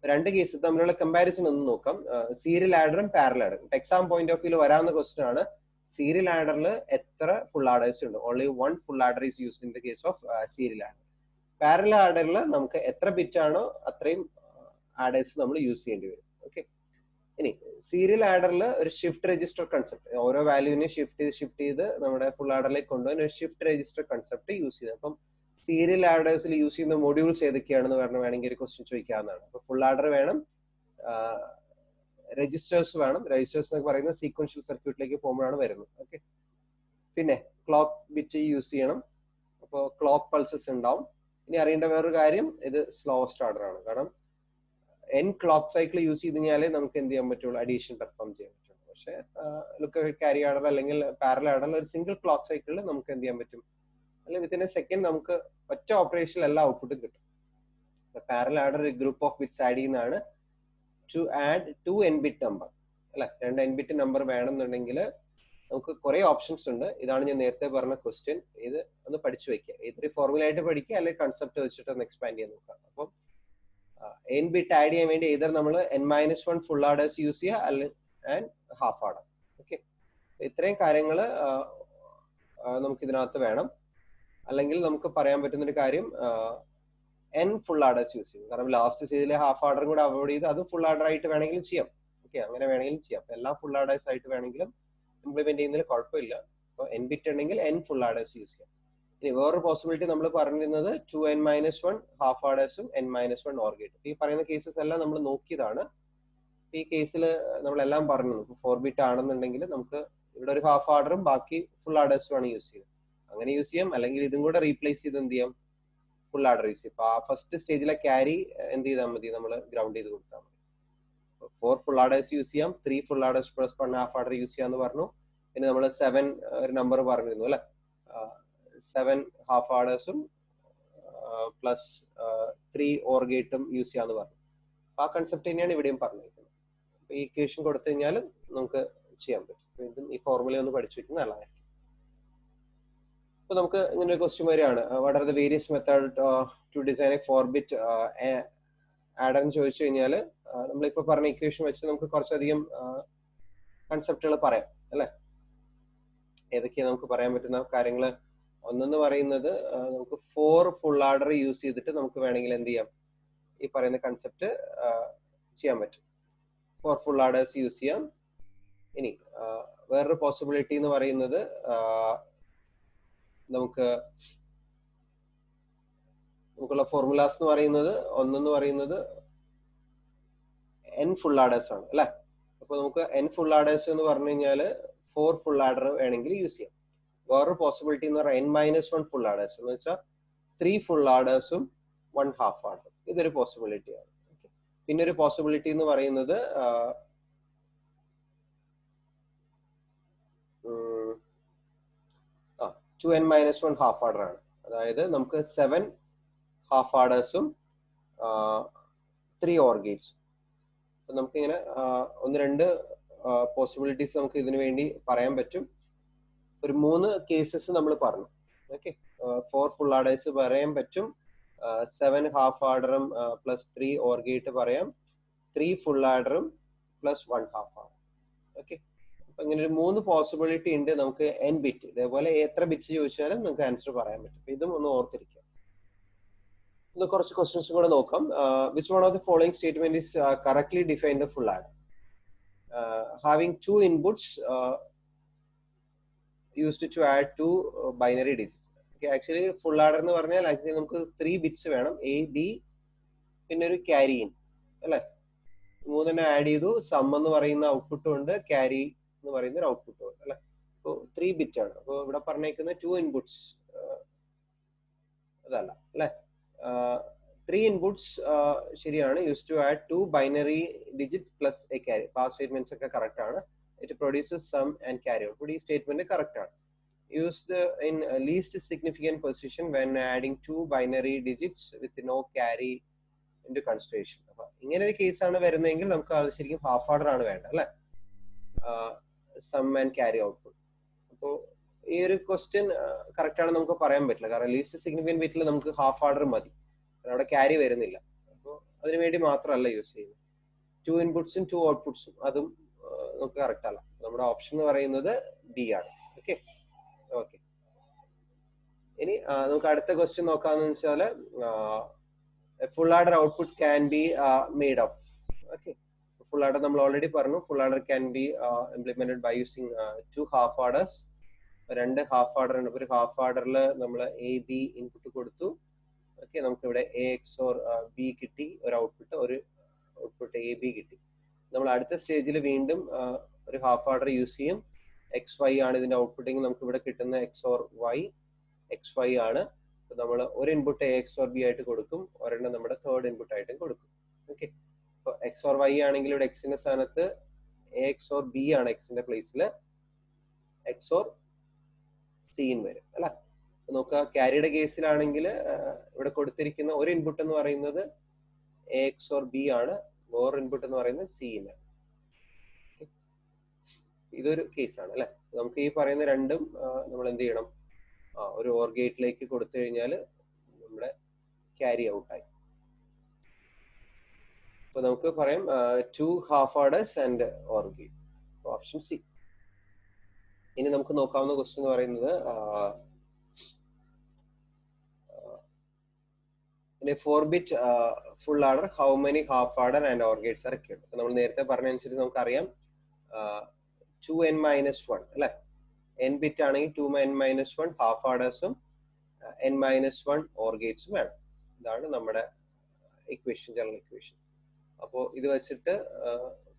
A: രണ്ട് കേസ് തമ്മിലുള്ള കമ്പാരിസൺ ഒന്ന് നോക്കാം. സീരിയൽ ആഡറും പാരലൽ ആഡറും. എക്സാം പോയിന്റ് ഓഫ് വ്യൂ വരാവുന്ന ക്വസ്റ്റ്യൻ ആണ്, സീരിയൽ ആഡറിൽ എത്ര ഫുൾ ആഡേഴ്സ് ഉണ്ട്. Only 1 full adder is used in the case of serial adder. Parallel ആഡറിൽ നമുക്ക് എത്ര ബിറ്റ് ആണോ അത്രയും ആഡേഴ്സ് നമ്മൾ യൂസ് ചെയ്യേണ്ടി വരും. ഓക്കെ. ഇനി സീരിയൽ ആഡറിൽ ഒരു ഷിഫ്റ്റ് രജിസ്റ്റർ കൺസെപ്റ്റ്, ഓരോ വാല്യൂവിനെ ഷിഫ്റ്റ് ചെയ്ത് നമ്മുടെ ഫുൾ ആഡറിലേക്ക് കൊണ്ടുപോകാൻ ഒരു ഷിഫ്റ്റ് രജിസ്റ്റർ കൺസെപ്റ്റ് യൂസ് ചെയ്ത്. അപ്പം സീരിയൽ ആഡേഴ്സിൽ യൂസ് ചെയ്യുന്ന മൊഡ്യൂൾസ് ഏതൊക്കെയാണെന്ന് വേണമെങ്കിൽ ഒരു ക്വസ്റ്റ്യൻ ചോദിക്കാവുന്നതാണ്. അപ്പൊ ഫുൾ ആഡർ വേണം, രജിസ്റ്റേഴ്സ് വേണം. രജിസ്റ്റേഴ്സ് എന്നൊക്കെ പറയുന്നത് സീക്വൻഷ്യൽ സർക്യൂട്ടിലേക്ക് പോകുമ്പോഴാണ് വരുന്നത്. ഓക്കെ. പിന്നെ ക്ലോക്ക് ബിറ്റ് യൂസ് ചെയ്യണം. അപ്പോൾ ക്ലോക്ക് പൾസസ് ഉണ്ടാവും. ഇനി അറിയേണ്ട വേറൊരു കാര്യം, ഇത് സ്ലോവസ്റ്റ് ആർഡർ ആണ്. കാരണം n ക്ലോക്ക് സൈക്കിൾ യൂസ് ചെയ്ത് കഴിഞ്ഞാലേ നമുക്ക് എന്ത് ചെയ്യാൻ പറ്റുള്ളൂ, അഡീഷൻ പെർഫോം ചെയ്യാൻ പറ്റുള്ളൂ. പക്ഷേ ലുക്ക് ക്യാരി ആഡർ അല്ലെങ്കിൽ പാരലൽ ആഡറിൽ ഒരു സിംഗിൾ ക്ലോക്ക് സൈക്കിളിൽ നമുക്ക് എന്ത് ചെയ്യാൻ പറ്റും, അല്ലെങ്കിൽ വിത്തിൻ എ സെക്കൻഡ് നമുക്ക് ഒറ്റ ഓപ്പറേഷനിൽ എല്ലാ ഔട്ട്പുട്ടും കിട്ടും. പാരലൽ ആഡർ ഒരു ഗ്രൂപ്പ് ഓഫ് ബിറ്റ്സ് ആഡ് ചെയ്യുന്നതാണ്. To add 2 n bit number അല്ലെ, 2 n ബിറ്റ് നമ്പർ വേണമെന്നുണ്ടെങ്കിൽ നമുക്ക് കുറെ ഓപ്ഷൻസ് ഉണ്ട്. ഇതാണ് ഞാൻ നേരത്തെ പറഞ്ഞ ക്വസ്റ്റ്യൻ. ഇത് ഒന്ന് പഠിച്ചു വെക്കുക. ഇത്തിരി ഫോർമുല ആയിട്ട് പഠിക്കുക, അല്ലെങ്കിൽ കൺസെപ്റ്റ് വെച്ചിട്ട് ഒന്ന് എക്സ്പാൻഡ് ചെയ്യാൻ നോക്കാം. അപ്പം n ബിറ്റ് ആഡ് ചെയ്യാൻ വേണ്ടി either നമ്മൾ n-1 ഫുൾ ആഡേഴ്സ് യൂസ് ചെയ്യുക, അല്ലെങ്കിൽ ആൻഡ് ഹാഫ് ആഡർ. ഓക്കെ. ഇത്രയും കാര്യങ്ങൾ നമുക്ക് ഇതിനകത്ത് വേണം. അല്ലെങ്കിൽ നമുക്ക് പറയാൻ പറ്റുന്ന ഒരു കാര്യം, n ഫുൾ ആഡേഴ്സ് യൂസ് ചെയ്യും. കാരണം ലാസ്റ്റ് സ്റ്റേജിലെ ഹാഫ് ആർഡറും കൂടെ അവോയ്ഡ് ചെയ്ത് അത് ഫുൾ ആർഡർ ആയിട്ട് വേണമെങ്കിലും ചെയ്യാം. ഓക്കെ. അങ്ങനെ വേണമെങ്കിലും ചെയ്യാം. എല്ലാം ഫുൾ ആഡേഴ്സ് ആയിട്ട് വേണമെങ്കിലും ഇംപ്ലിമെന്റ് ചെയ്യുന്നതിൽ കുഴപ്പമില്ല. അപ്പോൾ n ബിറ്റ് ഉണ്ടെങ്കിൽ n ഫുൾ ആഡേഴ്സ് യൂസ് ചെയ്യാം. ഇനി വേറൊരു പോസിബിലിറ്റി നമ്മൾ പറഞ്ഞിരുന്നത് 2n-1 half ആഡേഴ്സും n-1 or gate. ഈ പറയുന്ന കേസസ് എല്ലാം നമ്മൾ നോക്കിയതാണ്. ഈ കേസിൽ നമ്മളെല്ലാം പറഞ്ഞു. 4 ബിറ്റ് ആണെന്നുണ്ടെങ്കിൽ നമുക്ക് ഇവിടെ ഒരു ഹാഫ് ആർഡറും ബാക്കി ഫുൾ ആഡേഴ്സും ആണ് യൂസ് ചെയ്യുന്നത്. അങ്ങനെ യൂസ് ചെയ്യാം. അല്ലെങ്കിൽ ഇതും കൂടെ റീപ്ലേസ് ചെയ്ത് എന്ത് ചെയ്യാം, ഫുൾ ആഡർ യൂസ് ചെയ്യും. അപ്പൊ ആ ഫസ്റ്റ് സ്റ്റേജിലെ ക്യാരി എന്ത് ചെയ്താൽ മതി, നമ്മൾ ഗ്രൗണ്ട് ചെയ്ത് കൊടുത്താൽ മതി. 4 ഫുൾ ആഡേഴ്സ് യൂസ് ചെയ്യാം, 3 full ആഡേഴ്സ് plus 1 half adder use ചെയ്യാന്ന് പറഞ്ഞു. പിന്നെ നമ്മൾ 7 ഒരു നമ്പർ പറഞ്ഞിരുന്നു അല്ലെ, 7 ഹാഫ് ആഡേഴ്സും പ്ലസ് 3 ഓർ ഗേറ്റും യൂസ് ചെയ്യാന്ന് പറഞ്ഞു. അപ്പൊ ആ കൺസെപ്റ്റ് തന്നെയാണ് ഇവിടെയും പറഞ്ഞിരിക്കുന്നത്. അപ്പൊ ഈ ഇക്വേഷൻ കൊടുത്തു കഴിഞ്ഞാൽ നമുക്ക് ചെയ്യാൻ പറ്റും. ഇതും ഈ ഫോർമുല ഒന്ന് പഠിച്ചു വെക്കുന്നത് നല്ലതായിരിക്കും. അപ്പൊ നമുക്ക് ഇങ്ങനെ ഒരു ക്വസ്റ്റ്യൻ വരികയാണ്, what are the various method to design a 4 bit adder എന്ന് ചോദിച്ചു കഴിഞ്ഞാൽ നമ്മളിപ്പോ പറഞ്ഞ ഇക്വേഷൻ വെച്ച് നമുക്ക് കുറച്ചധികം കൺസെപ്റ്റുകൾ പറയാം അല്ലെ. ഏതൊക്കെയാണ് നമുക്ക് പറയാൻ പറ്റുന്ന കാര്യങ്ങൾ? ഒന്നെന്ന് പറയുന്നത് നമുക്ക് 4 ഫുൾ ആർഡർ യൂസ് ചെയ്തിട്ട് നമുക്ക് വേണമെങ്കിൽ എന്ത് ചെയ്യാം, ഈ പറയുന്ന കൺസെപ്റ്റ് ചെയ്യാൻ പറ്റും. ഫോർ ഫുൾ ആഡേഴ്സ് യൂസ് ചെയ്യാം. ഇനി വേറൊരു പോസിബിലിറ്റി എന്ന് പറയുന്നത് നമുക്കുള്ള ഫോർമുലാസ് എന്ന് പറയുന്നത് ഒന്നെന്ന് പറയുന്നത് n ഫുൾ ആഡേഴ്സ് ആണ് അല്ലെ. അപ്പൊ നമുക്ക് n ഫുൾ ആഡേഴ്സ് എന്ന് പറഞ്ഞു കഴിഞ്ഞാൽ 4 ഫുൾ ആഡർ വേണമെങ്കിൽ യൂസ് ചെയ്യാം. വേറൊരു പോസിബിലിറ്റി എന്ന് പറഞ്ഞാൽ n-1 ഫുൾ ആഡേഴ്സ് എന്ന് വെച്ചാൽ 3 ഫുൾ ആഡേഴ്സും 1 ഹാഫ് ആഡർ. ഇതൊരു പോസിബിലിറ്റിയാണ്. പിന്നെ ഒരു പോസിബിലിറ്റി എന്ന് പറയുന്നത് 2n-1 ഹാഫ് ആഡർ ആണ്. അതായത് നമുക്ക് 7 ഹാഫ് ആഡേഴ്സും 3 ഓർ ഗേറ്റ്സും. അപ്പൊ നമുക്കിങ്ങനെ ഒന്ന് രണ്ട് പോസിബിലിറ്റീസ് നമുക്ക് ഇതിനു വേണ്ടി പറയാൻ പറ്റും. ഒരു 3 കേസസ് നമ്മൾ പറഞ്ഞു. ഓക്കെ, 4 ഫുൾ ആഡേഴ്സ് പറയാൻ പറ്റും, 7 ഹാഫ് ആഡറും പ്ലസ് 3 ഓർ ഗേറ്റ് പറയാം, 3 ഫുൾ ആഡറും പ്ലസ് 1 ഹാഫ് ആഡർ. ഓക്കെ, അപ്പൊ ഇങ്ങനെ ഒരു 3 പോസിബിലിറ്റി ഉണ്ട്. നമുക്ക് n ബിറ്റ്, ഇതേപോലെ എത്ര ബിറ്റ്സ് ചോദിച്ചാലും നമുക്ക് ആൻസർ പറയാൻ പറ്റും. ഇതും ഒന്ന് ഓർത്തിരിക്കാം. ഇന്ന് കുറച്ച് ക്വസ്റ്റ്യൻസ് കൂടെ നോക്കാം. Which one of the following statement is correctly define the full adder? Having 2 inputs used to add 2 binary digits. Okay, actually full adder എന്ന് പറഞ്ഞാൽ ആക്ച്വലി നമുക്ക് 3 ബിറ്റ്സ് വേണം, എ ബി പിന്നെ ഒരു ക്യാരി ഇൻ അല്ലെ. മൂന്നെണ്ണം ആഡ് ചെയ്തു, സം എന്ന് പറയുന്ന ഔട്ട്പുട്ടും ഉണ്ട്, ക്യാരി എന്ന് പറയുന്ന ഒരു ഔട്ട്പുട്ടും ഉണ്ട് അല്ലെ. അപ്പോൾ 3 ബിറ്റ് ആണ്. അപ്പോൾ ഇവിടെ പറഞ്ഞേക്കുന്ന 2 ഇൻപുട്സ് അതല്ല അല്ലെ, 3 ഇൻപുട്സ് ശരിയാണ്. Use to add 2 binary digit plus a carry. ആ സ്റ്റേറ്റ്മെന്റ്സ് ഒക്കെ കറക്റ്റ് ആണ്. It produces sum and carry output. ഈ സ്റ്റേറ്റ്മെന്റ് കറക്റ്റ് ആണ്. Used in least significant position when adding 2 binary digits with no carry into consideration. അപ്പൊ ഇങ്ങനെ ഒരു കേസാണ് വരുന്നതെങ്കിൽ നമുക്ക് അത് ശരിക്കും ഹാഫ് ആർഡർ ആണ് വേണ്ടത് അല്ലെ, സം ആൻഡ് ക്യാരി ഔട്ട്പുട്ട്. അപ്പോൾ ഈ ഒരു ക്വസ്റ്റ്യൻ കറക്റ്റ് ആണ് നമുക്ക് പറയാൻ പറ്റില്ല, കാരണം ലീസ്റ്റ് സിഗ്നിഫിക്കന്റ് ബിറ്റിൽ നമുക്ക് ഹാഫ് ആർഡർ മതി, അവിടെ ക്യാരി വരുന്നില്ല. അപ്പോൾ അതിനുവേണ്ടി മാത്രമല്ല യൂസ് ചെയ്യുന്നത്. 2 ഇൻപുട്സും 2 ഔട്ട്പുട്സും അതും നമുക്ക് കറക്റ്റ് അല്ല. നമ്മുടെ ഓപ്ഷൻ എന്ന് പറയുന്നത് ബി ആണ്. ഓക്കെ ഓക്കെ, ഇനി നമുക്ക് അടുത്ത ക്വസ്റ്റ്യൻ നോക്കാന്ന് വെച്ചാല് full adder output can be made of. Okay, full adder നമ്മൾ ഓൾറെഡി പറഞ്ഞു. Full adder can be implemented by using 2 half adders. 2 half adder ഉണ്ട്. ഒരു ഹാഫ് ആഡറിൽ നമ്മൾ എ ബി ഇൻപുട്ട് കൊടുത്തു. ഓക്കെ, നമുക്ക് ഇവിടെ എ എക്സ് ഓർ ബി കിട്ടി, ഒരു ഔട്ട്പുട്ട് എ ബി കിട്ടി. നമ്മൾ അടുത്ത സ്റ്റേജിൽ വീണ്ടും ഒരു ഹാഫ് ആർഡർ യൂസ് ചെയ്യും. എക്സ് വൈ ആണ് ഇതിന്റെ ഔട്ട്പുട്ടിങ്. നമുക്ക് ഇവിടെ കിട്ടുന്ന X or Y X Y ആണ്. നമ്മൾ ഒരു input A X or B ആയിട്ട് കൊടുക്കും, ഒരെണ്ണം നമ്മുടെ തേർഡ് ഇൻപുട്ട് ആയിട്ടും കൊടുക്കും. ഓക്കെ, അപ്പോൾ എക്സ് ഓർ വൈ ആണെങ്കിൽ ഇവിടെ എക്സിന്റെ സ്ഥാനത്ത് എ എക്സ് ഓർ ബി ആണ്, എക്സിന്റെ പ്ലേസിൽ എക്സ് ഓർ സീൻ വരും അല്ല. നോക്കുക, ക്യാരിയുടെ കേസിലാണെങ്കിൽ ഇവിടെ കൊടുത്തിരിക്കുന്ന ഒരു ഇൻപുട്ട് എന്ന് പറയുന്നത് എ എക്സ് ഓർ ബി ആണ്, വേറെ ഇൻപുട്ട് എന്ന് പറയുന്നത് സി ആണ്. ഇതൊരു കേസാണ് അല്ലെ. നമുക്ക് ഈ പറയുന്ന രണ്ടും നമ്മൾ എന്ത് ചെയ്യണം, ഒരു ഓർ ഗേറ്റിലേക്ക് കൊടുത്തു കഴിഞ്ഞാൽ നമ്മുടെ ക്യാരി ഔട്ടായി. അപ്പൊ നമുക്ക് പറയാം 2 half adders and or gate, option C. ഇനി നമുക്ക് നോക്കാവുന്ന ക്വസ്റ്റ്യൻ എന്ന് പറയുന്നത് in a 4-bit full adder how many half adder and OR gates are required? നമ്മൾ നേരത്തെ പറഞ്ഞതനുസരിച്ച് നമുക്കറിയാം 2n-1 അല്ലെ. n ബിറ്റ് ആണെങ്കിൽ 2n-1 ഹാഫ് ആഡേഴ്സും n-1 OR ഗേറ്റ്സും വേണം. ഇതാണ് നമ്മുടെ ഇക്വേഷൻ, ജനറൽ ഇക്വേഷൻ. അപ്പോൾ ഇത് വെച്ചിട്ട്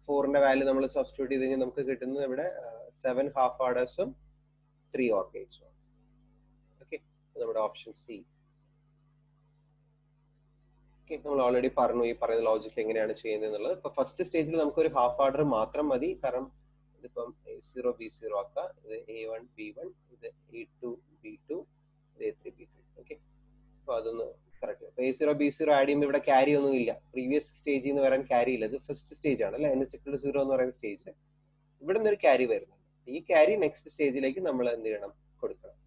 A: 4ന്റെ വാല്യൂ നമ്മൾ സബ്സ്റ്റിറ്റ്യൂട്ട് ചെയ്ത് കഴിഞ്ഞാൽ നമുക്ക് കിട്ടുന്നത് ഇവിടെ 7 ഹാഫ് ആഡേഴ്സും 3 OR ഗേറ്റ്സും. ഓക്കെ, നമ്മുടെ ഓപ്ഷൻ സി. നമ്മൾ ഓൾറെഡി പറഞ്ഞു ഈ പറയുന്ന ലോജിക് എങ്ങനെയാണ് ചെയ്യുന്നത് എന്നുള്ളത്. ഇപ്പൊ ഫസ്റ്റ് സ്റ്റേജിൽ നമുക്ക് ഒരു ഹാഫ് ആർഡർ മാത്രം മതി, കാരണം ഇതിപ്പം A0 B0 ആക്കാം. ഇത് A1 B1, ഇത് A2 B2, ഇത് A3 B3. ഓക്കെ, അപ്പൊ അതൊന്ന് കറക്റ്റ്. A0 B0 ആഡ് ചെയ്യുമ്പോൾ ഇവിടെ ക്യാരി ഒന്നും ഇല്ല, പ്രീവിയസ് സ്റ്റേജിൽ നിന്ന് വരാൻ ക്യാരി ഇല്ല. ഇത് ഫസ്റ്റ് സ്റ്റേജ് ആണ് അല്ലെ, n=0 എന്ന് പറയുന്ന സ്റ്റേജ്. ഇവിടെ നിന്ന് ഒരു ക്യാരി വരുന്നുണ്ട്. ഈ ക്യാരി നെക്സ്റ്റ് സ്റ്റേജിലേക്ക് നമ്മൾ എന്ത് ചെയ്യണം, കൊടുക്കണം.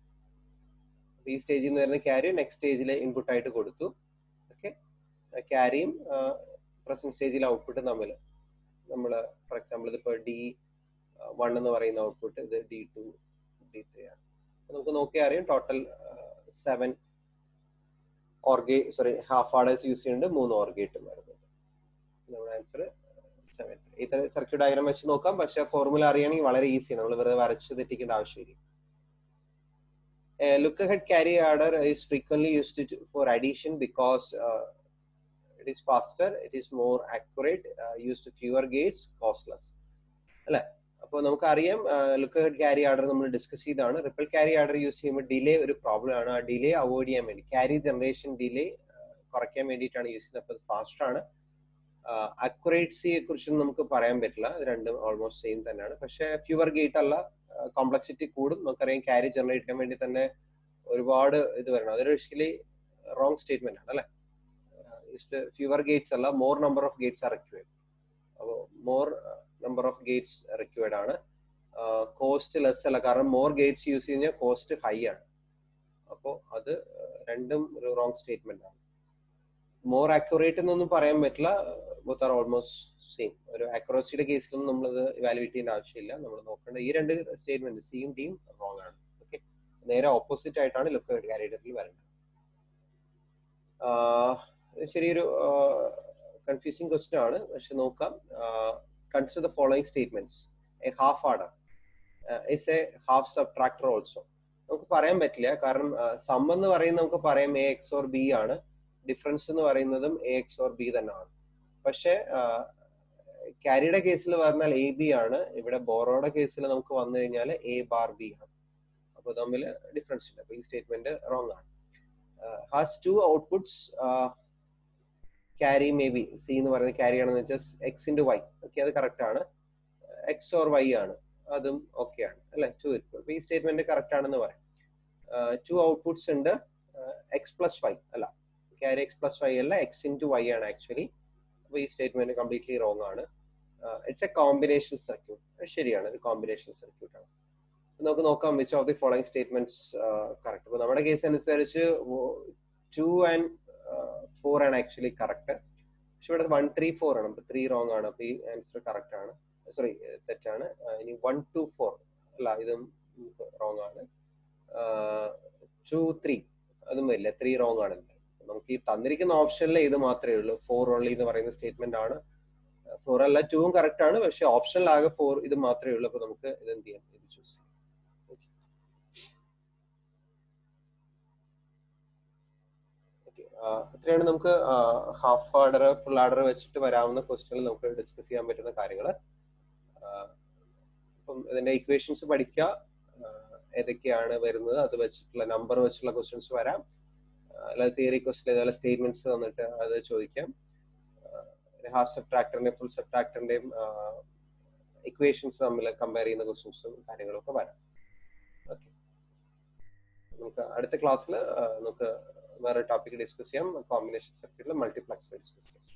A: ഈ സ്റ്റേജിൽ നിന്ന് വരുന്ന ക്യാരി നെക്സ്റ്റ് സ്റ്റേജിലെ ഇൻപുട്ട് ആയിട്ട് കൊടുത്തു. ഓക്കെ, ക്യാരിയും പ്രസന്റ് സ്റ്റേജിലെ ഔട്ട്പുട്ട് തമ്മിൽ നമ്മൾ ഫോർ എക്സാമ്പിൾ ഇതിപ്പോൾ D1 എന്ന് പറയുന്ന ഔട്ട്പുട്ട്, ഇത് D2 D3 ആണ്. നമുക്ക് നോക്കിയാൽ അറിയാം ടോട്ടൽ 7 ഹാഫ് ആഡേഴ്സ് യൂസ് ചെയ്യുന്നുണ്ട്, 3 OR ഗേറ്റും വരുന്നുണ്ട്. നമ്മുടെ ആൻസർ ഇത് സർക്യൂട്ട് ഡയഗ്രാം വെച്ച് നോക്കാം, പക്ഷെ ഫോർമുല അറിയണമെങ്കിൽ വളരെ ഈസിയാണ്, നമ്മൾ വെറുതെ വരച്ച് തെറ്റിക്കേണ്ട ആവശ്യമില്ല. A look ahead carry order is frequently used for addition because it is faster, it is more accurate, used fewer gates, costless. അല്ലെ? അപ്പോൾ നമുക്കറിയാം ലുക്ക് അഹെഡ് ക്യാരി ഓർഡർ നമ്മൾ ഡിസ്കസ് ചെയ്താണ്. റിപ്പിൾ ക്യാരി ഓർഡർ യൂസ് ചെയ്യുമ്പോൾ delay ഒരു problem ആണ്. ആ delay avoid ചെയ്യാൻ വേണ്ടി, ക്യാരി ജനറേഷൻ ഡിലേ കുറയ്ക്കാൻ വേണ്ടിയിട്ടാണ് യൂസ് ചെയ്യുന്നത്. അപ്പോൾ ഫാസ്റ്റ് ആണ്. അക്യുറേസിയെ കുറിച്ചൊന്നും നമുക്ക് പറയാൻ പറ്റില്ല, ഇത് രണ്ടും ഓൾമോസ്റ്റ് സെയിം തന്നെയാണ്. പക്ഷെ ഫ്യൂവർ ഗേറ്റ് അല്ല, കോംപ്ലക്സിറ്റി കൂടും. നമുക്കറിയാം ക്യാരി ജനറേറ്റ് ചെയ്യാൻ വേണ്ടി തന്നെ ഒരുപാട് ഇത് വരണം. അതൊരു ബേസിക്കലി റോങ് സ്റ്റേറ്റ്മെന്റ് ആണ് അല്ലെ. ഫ്യൂവർ ഗേറ്റ്സ് അല്ല, more number of gates are required. അപ്പോൾ more number of gates required ആണ്. കോസ്റ്റ് ലെസ് അല്ല, കാരണം മോർ ഗേറ്റ്സ് യൂസ് കഴിഞ്ഞാൽ കോസ്റ്റ് ഹൈ ആണ്. അപ്പോൾ അത് രണ്ടും ഒരു റോങ് സ്റ്റേറ്റ്മെന്റ് ആണ്. മോർ അക്യുറേറ്റ് എന്നൊന്നും പറയാൻ പറ്റില്ല, ബോത്ത് ആർ ഓൾമോസ്റ്റ് സെയിം. ഒരു അക്യുറസിയുടെ കേസിലൊന്നും നമ്മളത് ഇവാലുവേറ്റ് ചെയ്യേണ്ട ആവശ്യമില്ല. നമ്മൾ നോക്കേണ്ട ഈ രണ്ട് സ്റ്റേറ്റ്മെന്റ് സിയും ഡിയും റോങ് ആണ്. ഓക്കെ, നേരെ ഓപ്പോസിറ്റ് ആയിട്ടാണ് ലുക്ക് അഹെഡ് ക്യാരി ഓർഡറിൽ വരുന്നത്. ശരിയൊരു കൺഫ്യൂസിങ് ക്വസ്റ്റ്യൻ ആണ്, പക്ഷെ നോക്കാം. Consider the following statements. A half order is A half subtractor also. നമുക്ക് പറയാൻ പറ്റില്ല, കാരണം സം എന്ന് പറയുന്നത് നമുക്ക് പറയാം എ എക്സ് ഓർ ബി ആണ്, ഡിഫറൻസ് എന്ന് പറയുന്നതും എ എക്സ് ഓർ ബി തന്നെയാണ്. പക്ഷെ ക്യാരിയുടെ കേസിൽ പറഞ്ഞാൽ എ ബി ആണ്, ഇവിടെ ബോറോയുടെ കേസിൽ നമുക്ക് വന്നു കഴിഞ്ഞാൽ എ ബാർ ബി ആണ്. അപ്പോൾ തമ്മിൽ ഡിഫറൻസ് ഇല്ല. അപ്പൊ ഈ സ്റ്റേറ്റ്മെന്റ് റോങ് ആണ്. Has two outputs carry may be, C എന്ന് പറയുന്നത് ക്യാരി ആണെന്ന് വെച്ചാൽ എക്സ് ഇൻറ്റു വൈ. ഓക്കെ, അത് കറക്റ്റ് ആണ്. എക്സ് ഓർ വൈ ആണ്, അതും ഓക്കെ ആണ് അല്ലെ. ടു ഇൻപുട്ട്, അപ്പൊ ഈ സ്റ്റേറ്റ്മെന്റ് കറക്റ്റ് ആണെന്ന് പറയാം. ടു ഔട്ട്പുട്ട്സ് ഉണ്ട്, എക്സ് പ്ലസ് വൈ അല്ല, ക്യാരി എക്സ് പ്ലസ് വൈ അല്ല, എക്സ് ഇൻറ്റു വൈ ആണ് ആക്ച്വലി. അപ്പൊ ഈ സ്റ്റേറ്റ്മെന്റ് കംപ്ലീറ്റ്ലി റോങ് ആണ്. It's A combination circuit. ശരിയാണ്, ഒരു കോമ്പിനേഷൻ സർക്യൂട്ട് ആണ്. നമുക്ക് നോക്കാം which of the following statements correct. അപ്പൊ നമ്മുടെ കേസ് അനുസരിച്ച് 2 and 4 ആണ് ആക്ച്വലി കറക്റ്റ്. പക്ഷെ ഇവിടെ 1, 3, 4 ആണ്. അപ്പൊ 3 റോങ് ആണ്. അപ്പൊ ഈ ആൻസർ കറക്റ്റ് ആണ്, സോറി തെറ്റാണ്. ഇനി 1, 2, 4 അല്ല, ഇതും റോങ് ആണ്. 2, 3 അതും വരില്ല, 3 റോങ് ആണ്. നമുക്ക് ഈ തന്നിരിക്കുന്ന ഓപ്ഷനിൽ ഇത് മാത്രമേ ഉള്ളൂ 4 ഓൺലി എന്ന് പറയുന്ന സ്റ്റേറ്റ്മെന്റ് ആണ്. 4 അല്ല, 2ഉം കറക്റ്റ് ആണ്, പക്ഷെ ഓപ്ഷനിൽ ആകെ 4 ഇത് മാത്രമേ ഉള്ളൂ. അപ്പൊ നമുക്ക് ഇത് എന്ത് ചെയ്യാം, ഇത് ചൂസ് ചെയ്യാം. ഇത്രയാണ് നമുക്ക് ഹാഫ് ഓർഡർ ഫുൾ ഓർഡർ വെച്ചിട്ട് വരാവുന്ന ക്വസ്റ്റ്യനിൽ നമുക്ക് ഡിസ്കസ് ചെയ്യാൻ പറ്റുന്ന കാര്യങ്ങൾ. അപ്പം ഇതിന്റെ ഇക്വേഷൻസ് പഠിക്കുക, ഏതൊക്കെയാണ് വരുന്നത്, അത് വെച്ചിട്ടുള്ള നമ്പർ വെച്ചിട്ടുള്ള ക്വസ്റ്റ്യൻസ് വരാം. അല്ലാതെ തിയറി ക്വസ്റ്റ്യൻ ഇതുപോലെ സ്റ്റേറ്റ്മെന്റ്സ് തന്നിട്ട് അത് ചോദിക്കാം. ഹാഫ് സബ്ട്രാക്ടറിന്റെയും ഫുൾ സബ്ട്രാക്ടറിന്റെയും ഇക്വേഷൻസ് തമ്മിൽ കമ്പയർ ചെയ്യുന്ന ക്വസ്റ്റ്യൻസും കാര്യങ്ങളൊക്കെ വരാം. ഓക്കെ, നമുക്ക് അടുത്ത ക്ലാസ്സിൽ നമുക്ക് വേറെ ടോപ്പിക് ഡിസ്കസ് ചെയ്യാം. കോമ്പിനേഷൻ സർക്യൂട്ടിൽ മൾട്ടിപ്ലക്സ് ഡിസ്കസ് ചെയ്യാം.